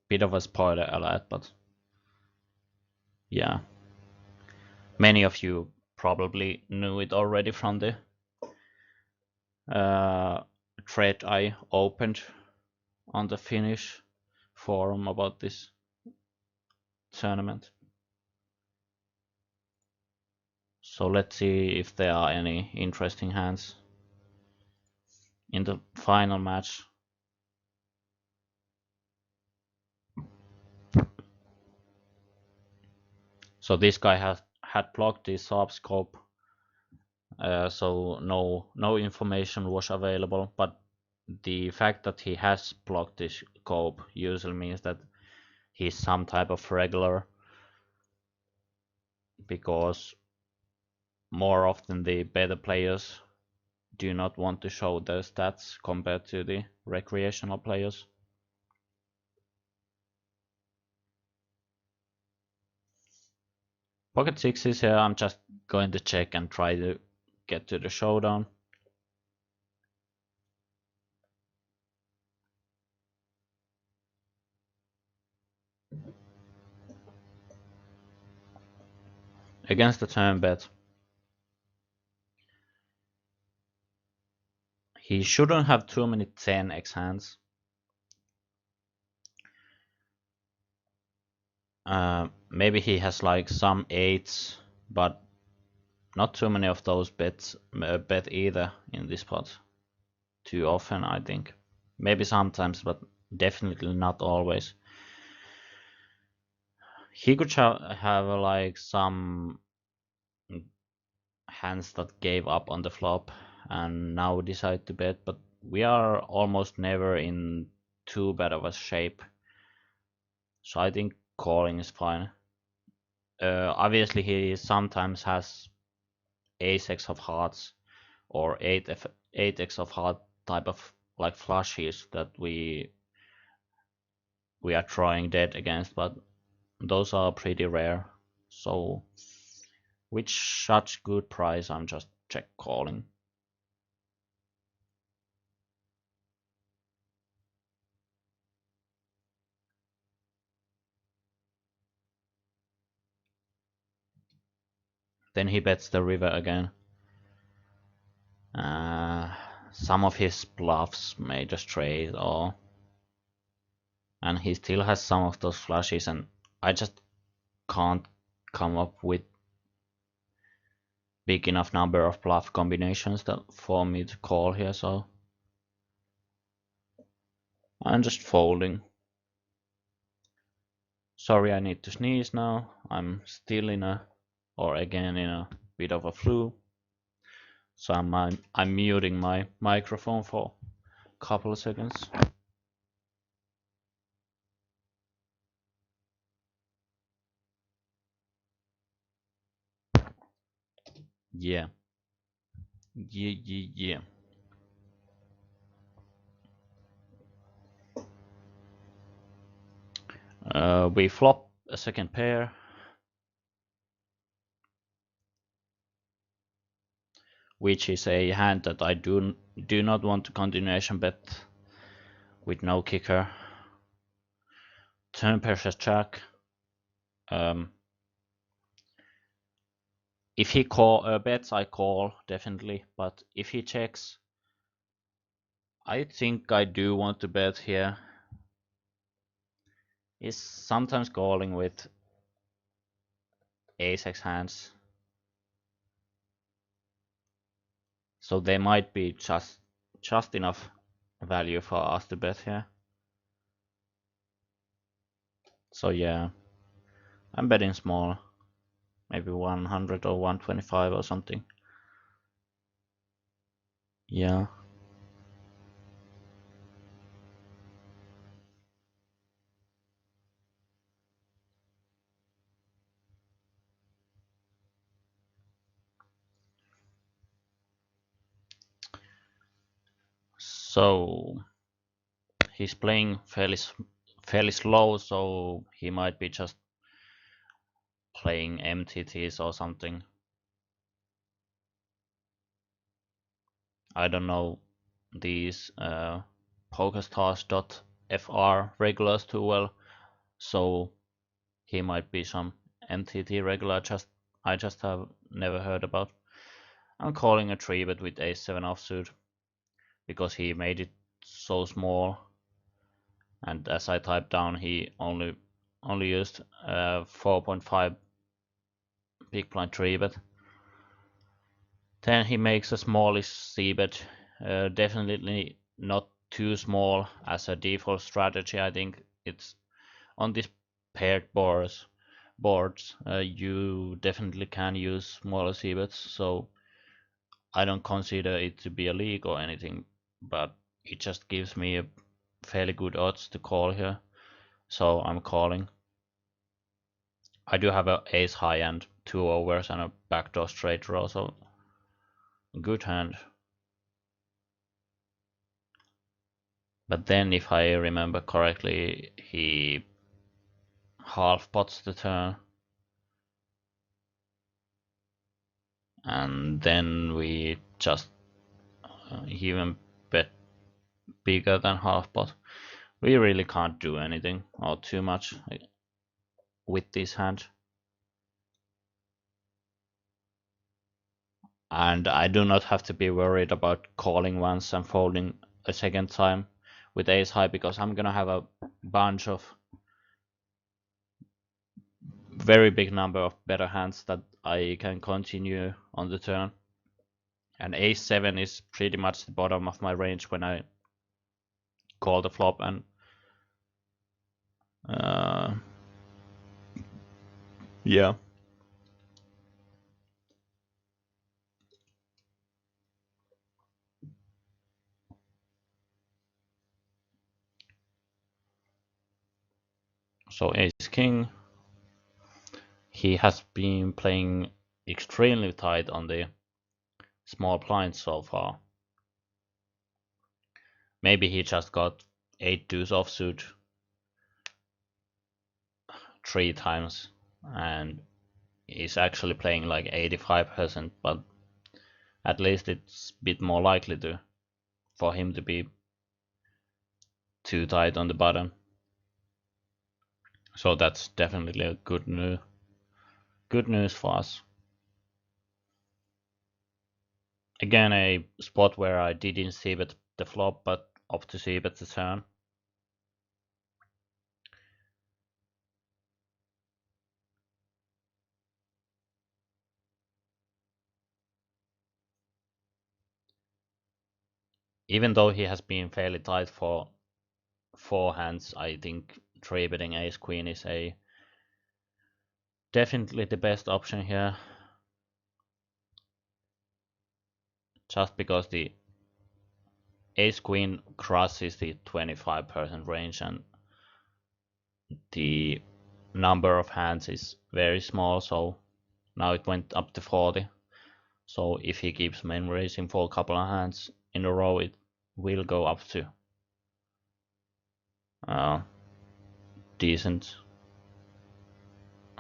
Bit of a spoiler alert, but yeah. Many of you probably knew it already from the thread I opened on the Finnish forum about this tournament. So let's see if there are any interesting hands in the final match. So this guy had blocked the sub scope, so no information was available. But the fact that he has blocked this scope usually means that he's some type of regular, because more often the better players do not want to show their stats compared to the recreational players. Pocket sixes here, I'm just going to check and try to get to the showdown. Against the turn bet, he shouldn't have too many 10x hands. Maybe he has like some 8s, but not too many of those bet either in this pot. Too often, I think. Maybe sometimes, but definitely not always. He could have like some hands that gave up on the flop and now decide to bet, but we are almost never in too bad of a shape. So I think calling is fine. Obviously, he sometimes has ace-x of hearts or 8x of heart type of like flushes that we are trying dead against, but those are pretty rare. So with such good price, I'm just check calling. Then he bets the river again. Some of his bluffs made a straight, or and he still has some of those flushes, and I just can't come up with big enough number of bluff combinations that for me to call here, so I'm just folding. Sorry, I need to sneeze now. I'm still again in a bit of a flu, so I'm muting my microphone for a couple of seconds. Yeah. Yeah. We flop a second pair. Which is a hand that I do not want to continuation bet with no kicker. Turn pair says jack. If he call bets, I call definitely. But if he checks, I think I do want to bet here. He's sometimes calling with ace-x hands, so they might be just enough value for us to bet here. So yeah, I'm betting small, maybe 100 or 125 or something. Yeah. So he's playing fairly slow, so he might be just playing MTTs or something. I don't know these PokerStars.fr regulars too well, so he might be some MTT regular I just have never heard about. I'm calling a 3-bet with ace-7 offsuit because he made it so small, and as I typed down, he only used 4.5 big blind 3-bet. Then he makes a smallish c-bet, definitely not too small as a default strategy. I think it's on these paired boards, you definitely can use smaller c-bets, so I don't consider it to be a league or anything, but it just gives me a fairly good odds to call here, so I'm calling. I do have a ace high and 2 overs and a backdoor straight draw, so good hand. But then, if I remember correctly, he half pots the turn, and then we just even bet bigger than half pot. We really can't do anything or too much with this hand. And I do not have to be worried about calling once and folding a second time with ace high, because I'm gonna have a bunch of very big number of better hands that I can continue on the turn. And ace 7 is pretty much the bottom of my range when I call the flop, and uh, yeah. So ace king, he has been playing extremely tight on the small blinds so far. Maybe he just got 8 deuce offsuit 3 times and is actually playing like 85%, but at least it's a bit more likely to for him to be too tight on the bottom. So that's definitely a good news for us. Again, a spot where I didn't see the flop, but opt to see bet the turn. Even though he has been fairly tight for 4 hands, I think 3-betting ace queen is a definitely the best option here. Just because the ace queen crosses the 25% range and the number of hands is very small, so now it went up to 40. So if he keeps main raising for a couple of hands in a row, it will go up to uh, decent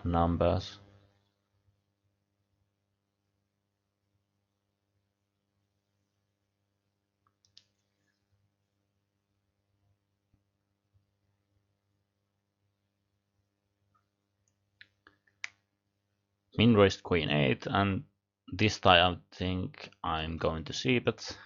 numbers. Min raised queen 8, and this time I think I'm going to see, but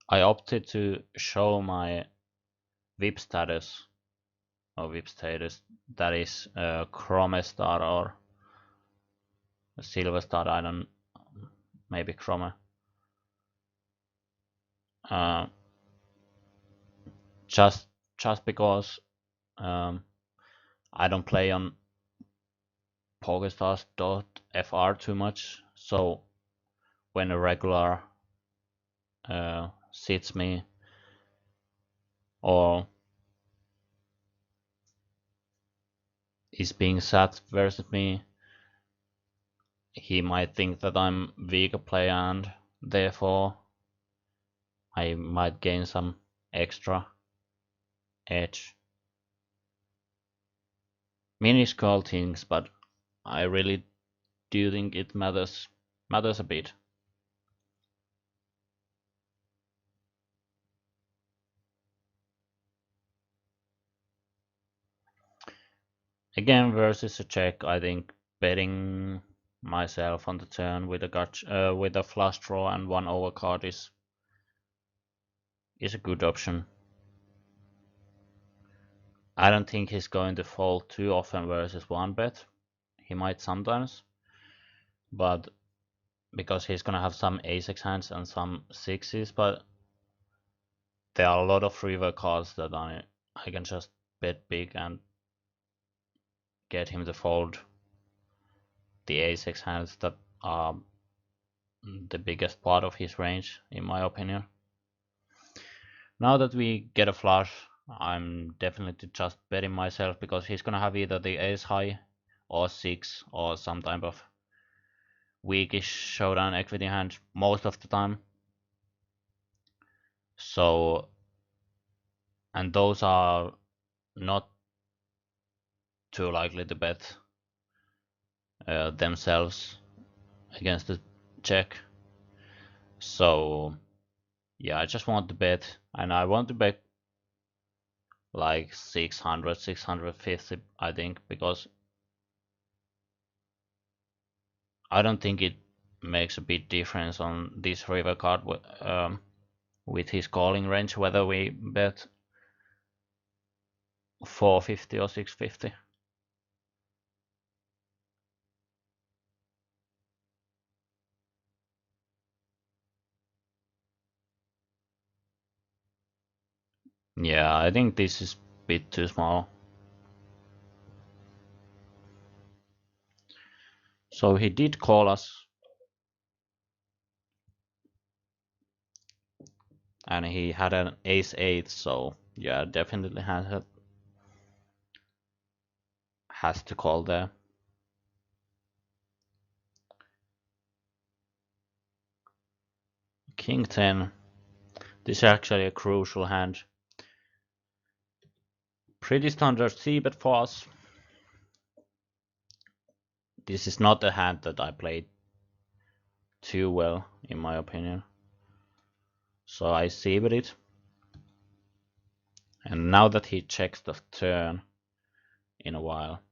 I opted to show my VIP status or VIP status, that is Chrome star or Silver star, I don't, maybe Chrome. Uh, just because um, I don't play on stars.fr too much, so when a regular seats me or is being sat versus me, he might think that I'm weaker player and therefore I might gain some extra edge. Minuscule things, but I really do think it matters a bit. Again, versus a check, I think betting myself on the turn with a flush draw and one overcard is a good option. I don't think he's going to fold too often versus one bet. He might sometimes, but because he's gonna have some ace-x hands and some sixes, but there are a lot of river cards that I can just bet big and get him to fold the ace-x hands that are the biggest part of his range, in my opinion. Now that we get a flush, I'm definitely just betting myself because he's gonna have either the ace high or six or some type of weakish showdown equity hand most of the time. So, and those are not too likely to bet themselves against the check. So, yeah, I just want to bet, and I want to bet like 600, 650, I think, because I don't think it makes a big difference on this river card with his calling range whether we bet 450 or 650. Yeah, I think this is a bit too small. So he did call us, and he had an ace 8, so yeah, definitely has to call there. King 10. This is actually a crucial hand. Pretty standard c-bet for us. This is not a hand that I played too well, in my opinion. So I c-bet it. And now that he checks the turn in a while,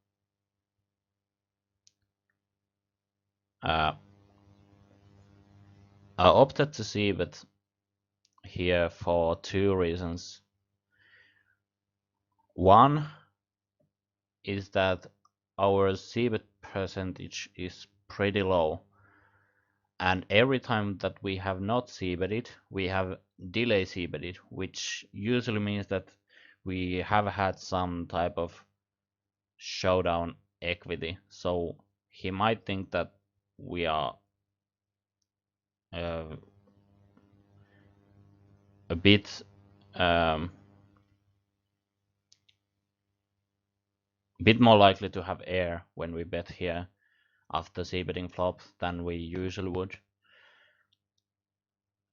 I opted to c-bet here for two reasons. One is that our c-bet percentage is pretty low, and every time that we have not c-betted, we have delay c-betted, which usually means that we have had some type of showdown equity. So he might think that we are uh, a bit more likely to have air when we bet here after c-betting flop than we usually would.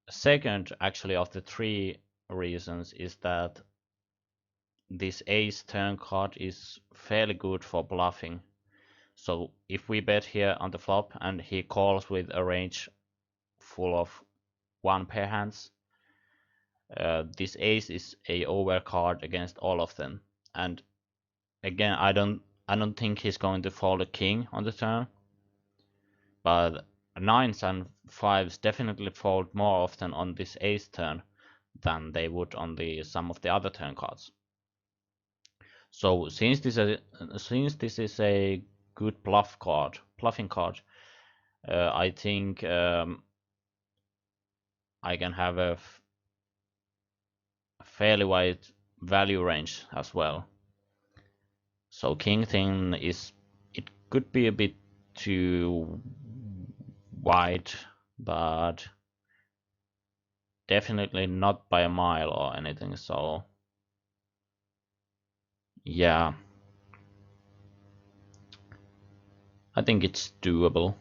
Second, actually, of the three reasons is that this ace turn card is fairly good for bluffing. So if we bet here on the flop and he calls with a range full of one pair hands, this ace is a overcard against all of them. And again, I don't think he's going to fold a king on the turn, but nines and fives definitely fold more often on this ace turn than they would on some of the other turn cards. So since this is a good bluffing card, I think I can have a fairly wide value range as well. So king thing it could be a bit too wide, but definitely not by a mile or anything. So yeah, I think it's doable,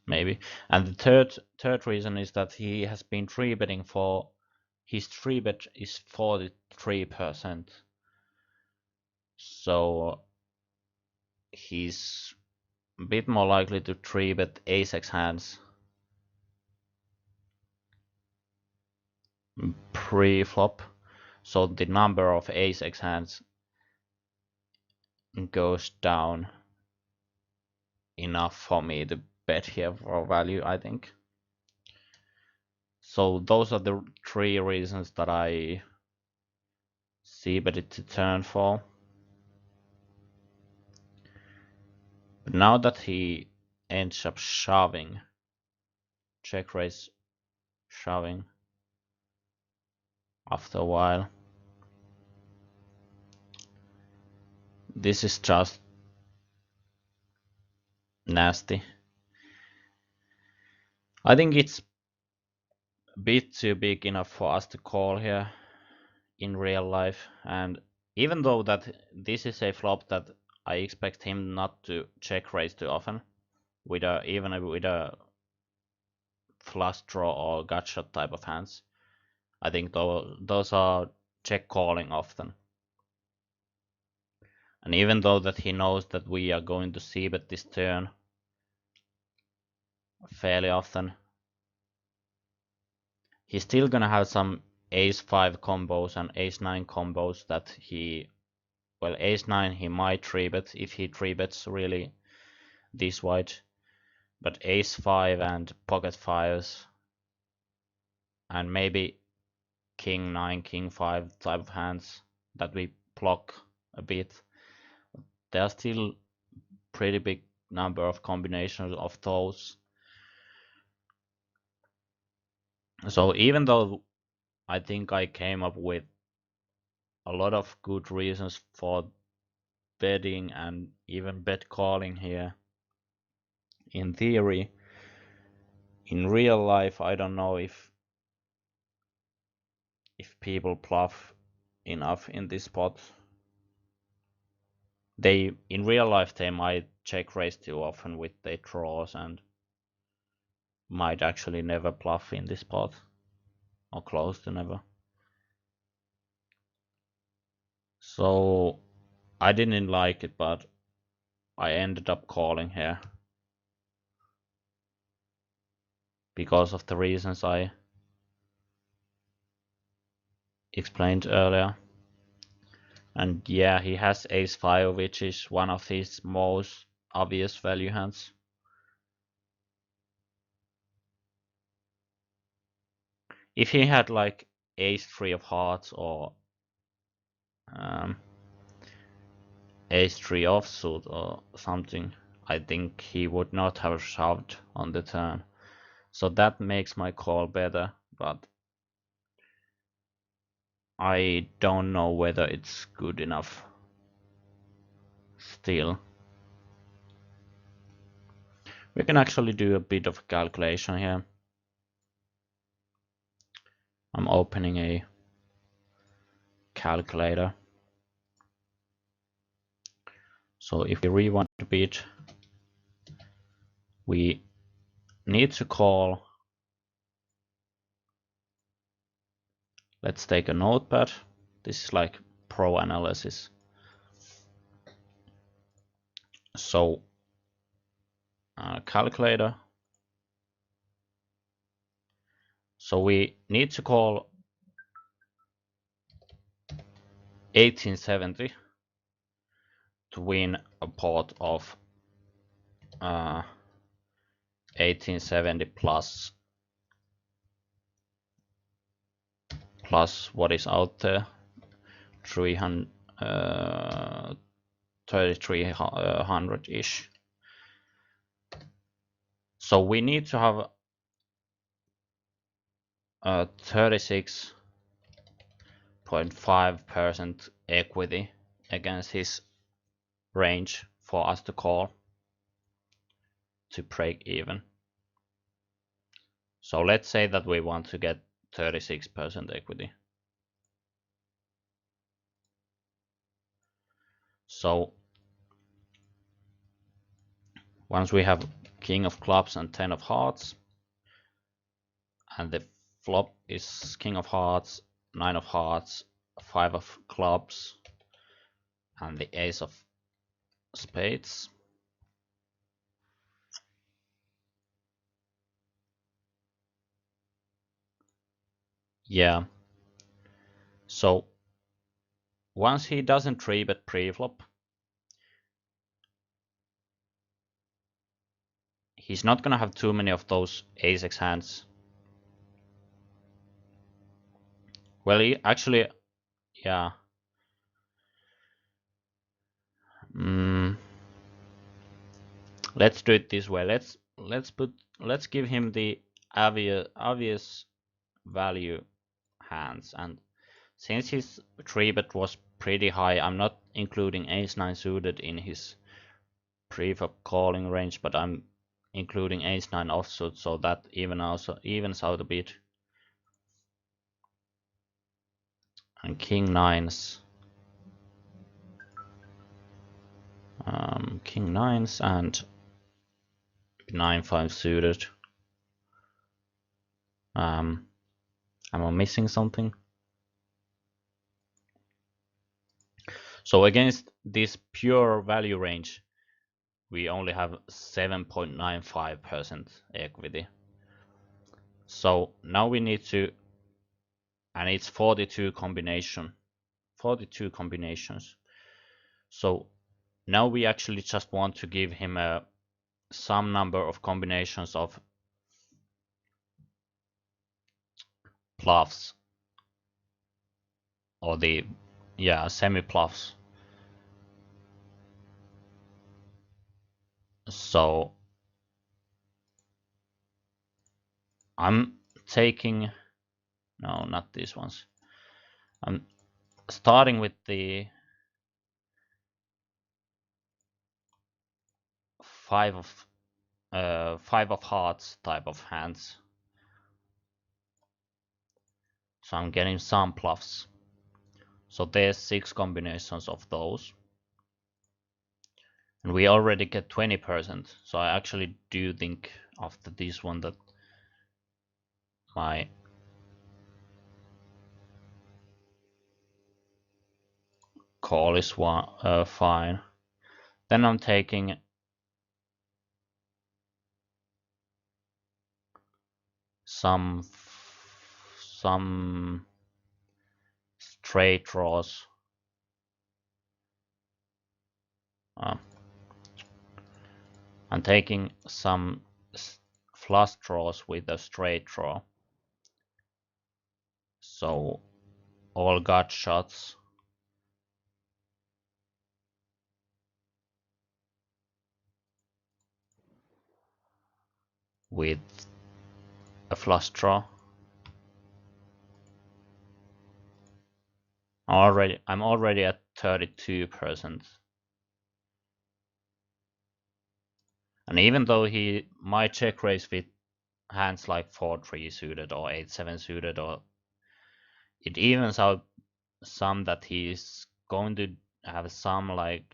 maybe. And the third reason is that he has been three betting for his three bet is 43%. So he's a bit more likely to three bet ace x hands pre-flop. So the number of ace x hands goes down enough for me to bet here for value, I think. So those are the three reasons that I see bet it to turn for. But now that he ends up shoving, check raise shoving after a while, this is just nasty. I think it's a bit too big enough for us to call here in real life, and even though that this is a flop that I expect him not to check raise too often, with even with a flush draw or gut shot type of hands, I think those are check calling often. And even though that he knows that we are going to see bet this turn fairly often, he's still gonna have some ace 5 combos and ace 9 combos that well, ace 9 he might 3-bet if he 3-bets really this wide, but ace 5 and pocket 5s and maybe king 9, king 5 type of hands that we block a bit, there are still pretty big number of combinations of those. So even though I think I came up with a lot of good reasons for betting and even bet calling here, in theory, in real life, I don't know if people bluff enough in this spot. They in real life they might check raise too often with their draws and might actually never bluff in this spot or close to never. So I didn't like it, but I ended up calling here because of the reasons I explained earlier. And yeah, he has ace 5, which is one of his most obvious value hands. If he had like ace 3 of hearts or ace 3 offsuit or something, I think he would not have shoved on the turn. So that makes my call better, but I don't know whether it's good enough still. We can actually do a bit of calculation here. I'm opening a calculator. So if we rewind a bit, we need to call. Let's take a notepad. This is like pro analysis. So calculator. So we need to call 1870 to win a pot of 1870 plus what is out there, 3300 ish. So we need to have 36.5% equity against his range for us to call to break even. So let's say that we want to get 36% equity. So once we have king of clubs and 10 of hearts, and the flop is king of hearts, 9 of hearts, 5 of clubs, and the ace of spades. Yeah. So once he doesn't 3-bet pre-flop, he's not gonna have too many of those ace-x hands. Well, he actually, yeah. Let's do it this way. Let's give him the obvious value hands, and since his 3-bet was pretty high, I'm not including ace-9 suited in his preflop calling range, but I'm including ace-9 offsuit, so that evens out a bit. And king nines, and 9-5 suited. Am I missing something? So against this pure value range, we only have 7.95% equity. So now we need to, and it's 42 combinations. So now we actually just want to give him some number of combinations of bluffs, or the semi bluffs. So I'm taking, no, not these ones. I'm starting with the 5 of hearts type of hands. So I'm getting some bluffs. So there's 6 combinations of those. And we already get 20%. So I actually do think after this one that my call is fine. Then I'm taking some straight draws. I'm taking some flush draws with a straight draw. So all gut shots. With a flush draw. I'm already at 32%. And even though he might check raise with hands like 4-3 suited or 8-7 suited, or it evens out some that he's going to have some like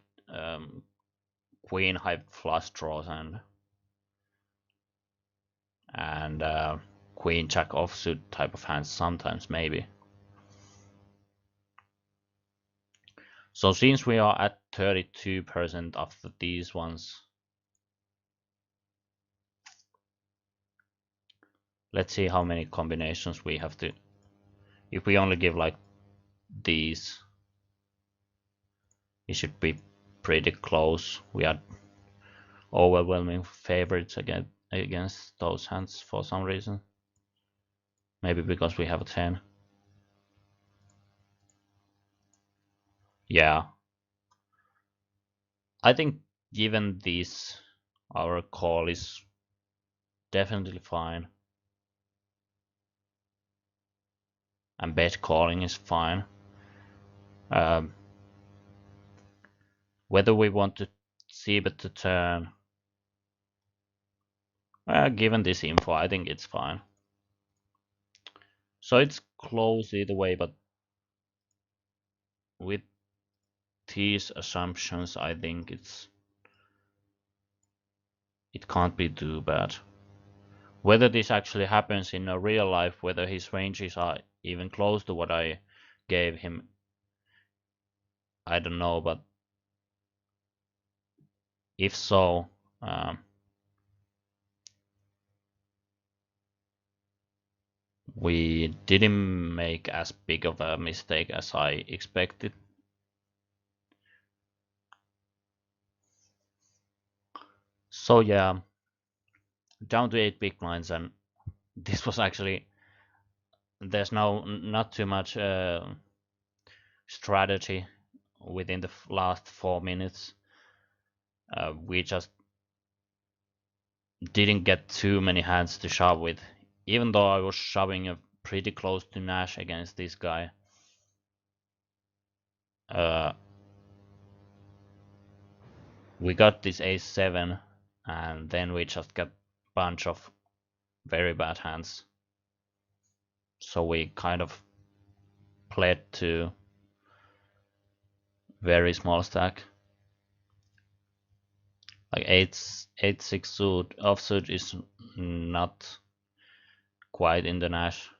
queen high flush draws and queen jack offsuit type of hands sometimes, maybe. So since we are at 32% of these ones, let's see how many combinations we have to. If we only give like these, it should be pretty close. We are overwhelming favorites against those hands for some reason. Maybe because we have a 10. Yeah, I think given this, our call is definitely fine. And bet calling is fine. Um, whether we want to see bet the turn, given this info, I think it's fine. So it's close either way, but with these assumptions, I think it can't be too bad. Whether this actually happens in a real life, whether his ranges are even close to what I gave him, I don't know, but if so, we didn't make as big of a mistake as I expected. So yeah, down to 8 big blinds, and this was actually, there's not too much strategy within the last 4 minutes. We just didn't get too many hands to shove with, even though I was shoving a pretty close to Nash against this guy. Uh, we got this ace-7, and then we just got a bunch of very bad hands. So we kind of played to very small stack. Like 8-6 suit offsuit is not quite in the Nash.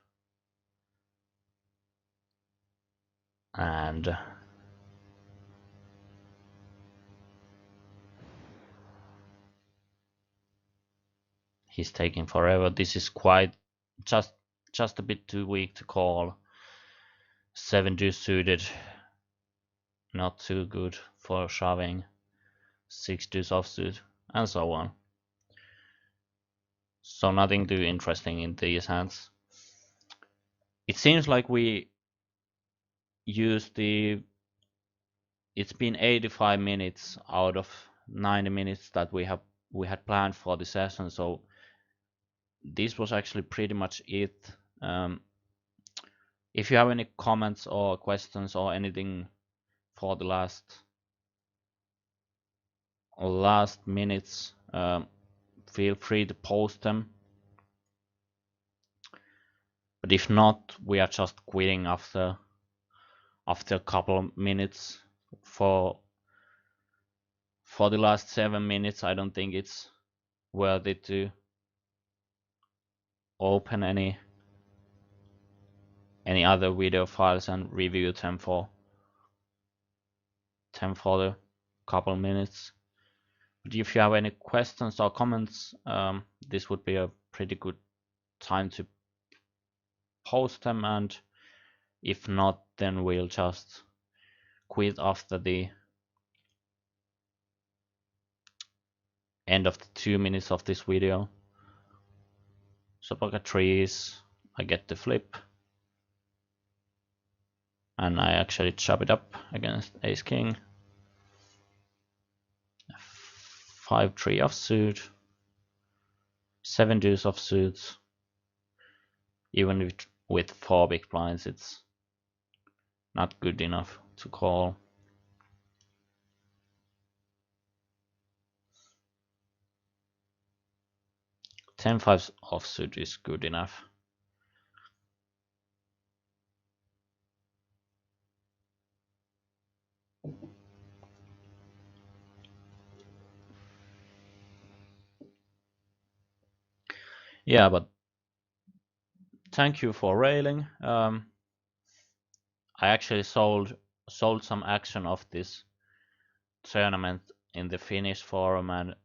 And he's taking forever. This is quite just a bit too weak to call. 7 deuce suited, not too good for shoving. 6 deuce offsuit, and so on. So nothing too interesting in these hands. It seems like we use the. It's been 85 minutes out of 90 minutes that we had planned for the session, so this was actually pretty much it. If you have any comments or questions or anything for the last minutes, feel free to post them. But if not, we are just quitting after a couple of minutes. For the last 7 minutes, I don't think it's worth it to open any other video files and review them for the couple minutes. But if you have any questions or comments, this would be a pretty good time to post them, and if not, then we'll just quit after the end of the 2 minutes of this video. So pocket trees, I get the flip, and I actually chop it up against ace king. 5-3 offsuit, 7 deuce offsuit. Even with 4 big blinds, it's not good enough to call. 10-5 offsuit is good enough. Yeah, but thank you for railing. I actually sold sold some action of this tournament in the Finnish forum, and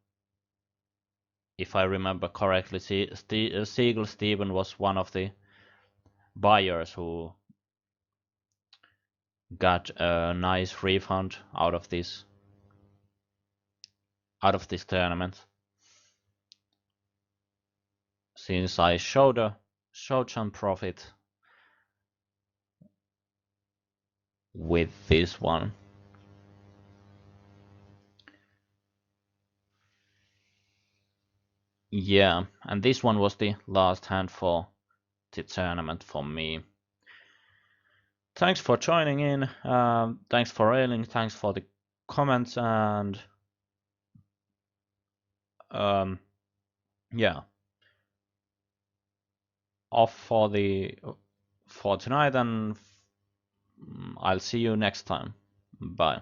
if I remember correctly, Siegel Steven was one of the buyers who got a nice refund out of this tournament, since I showed some profit with this one. Yeah, and this one was the last hand for the tournament for me. Thanks for joining in. Thanks for railing. Thanks for the comments, and yeah, off for tonight, and I'll see you next time. Bye.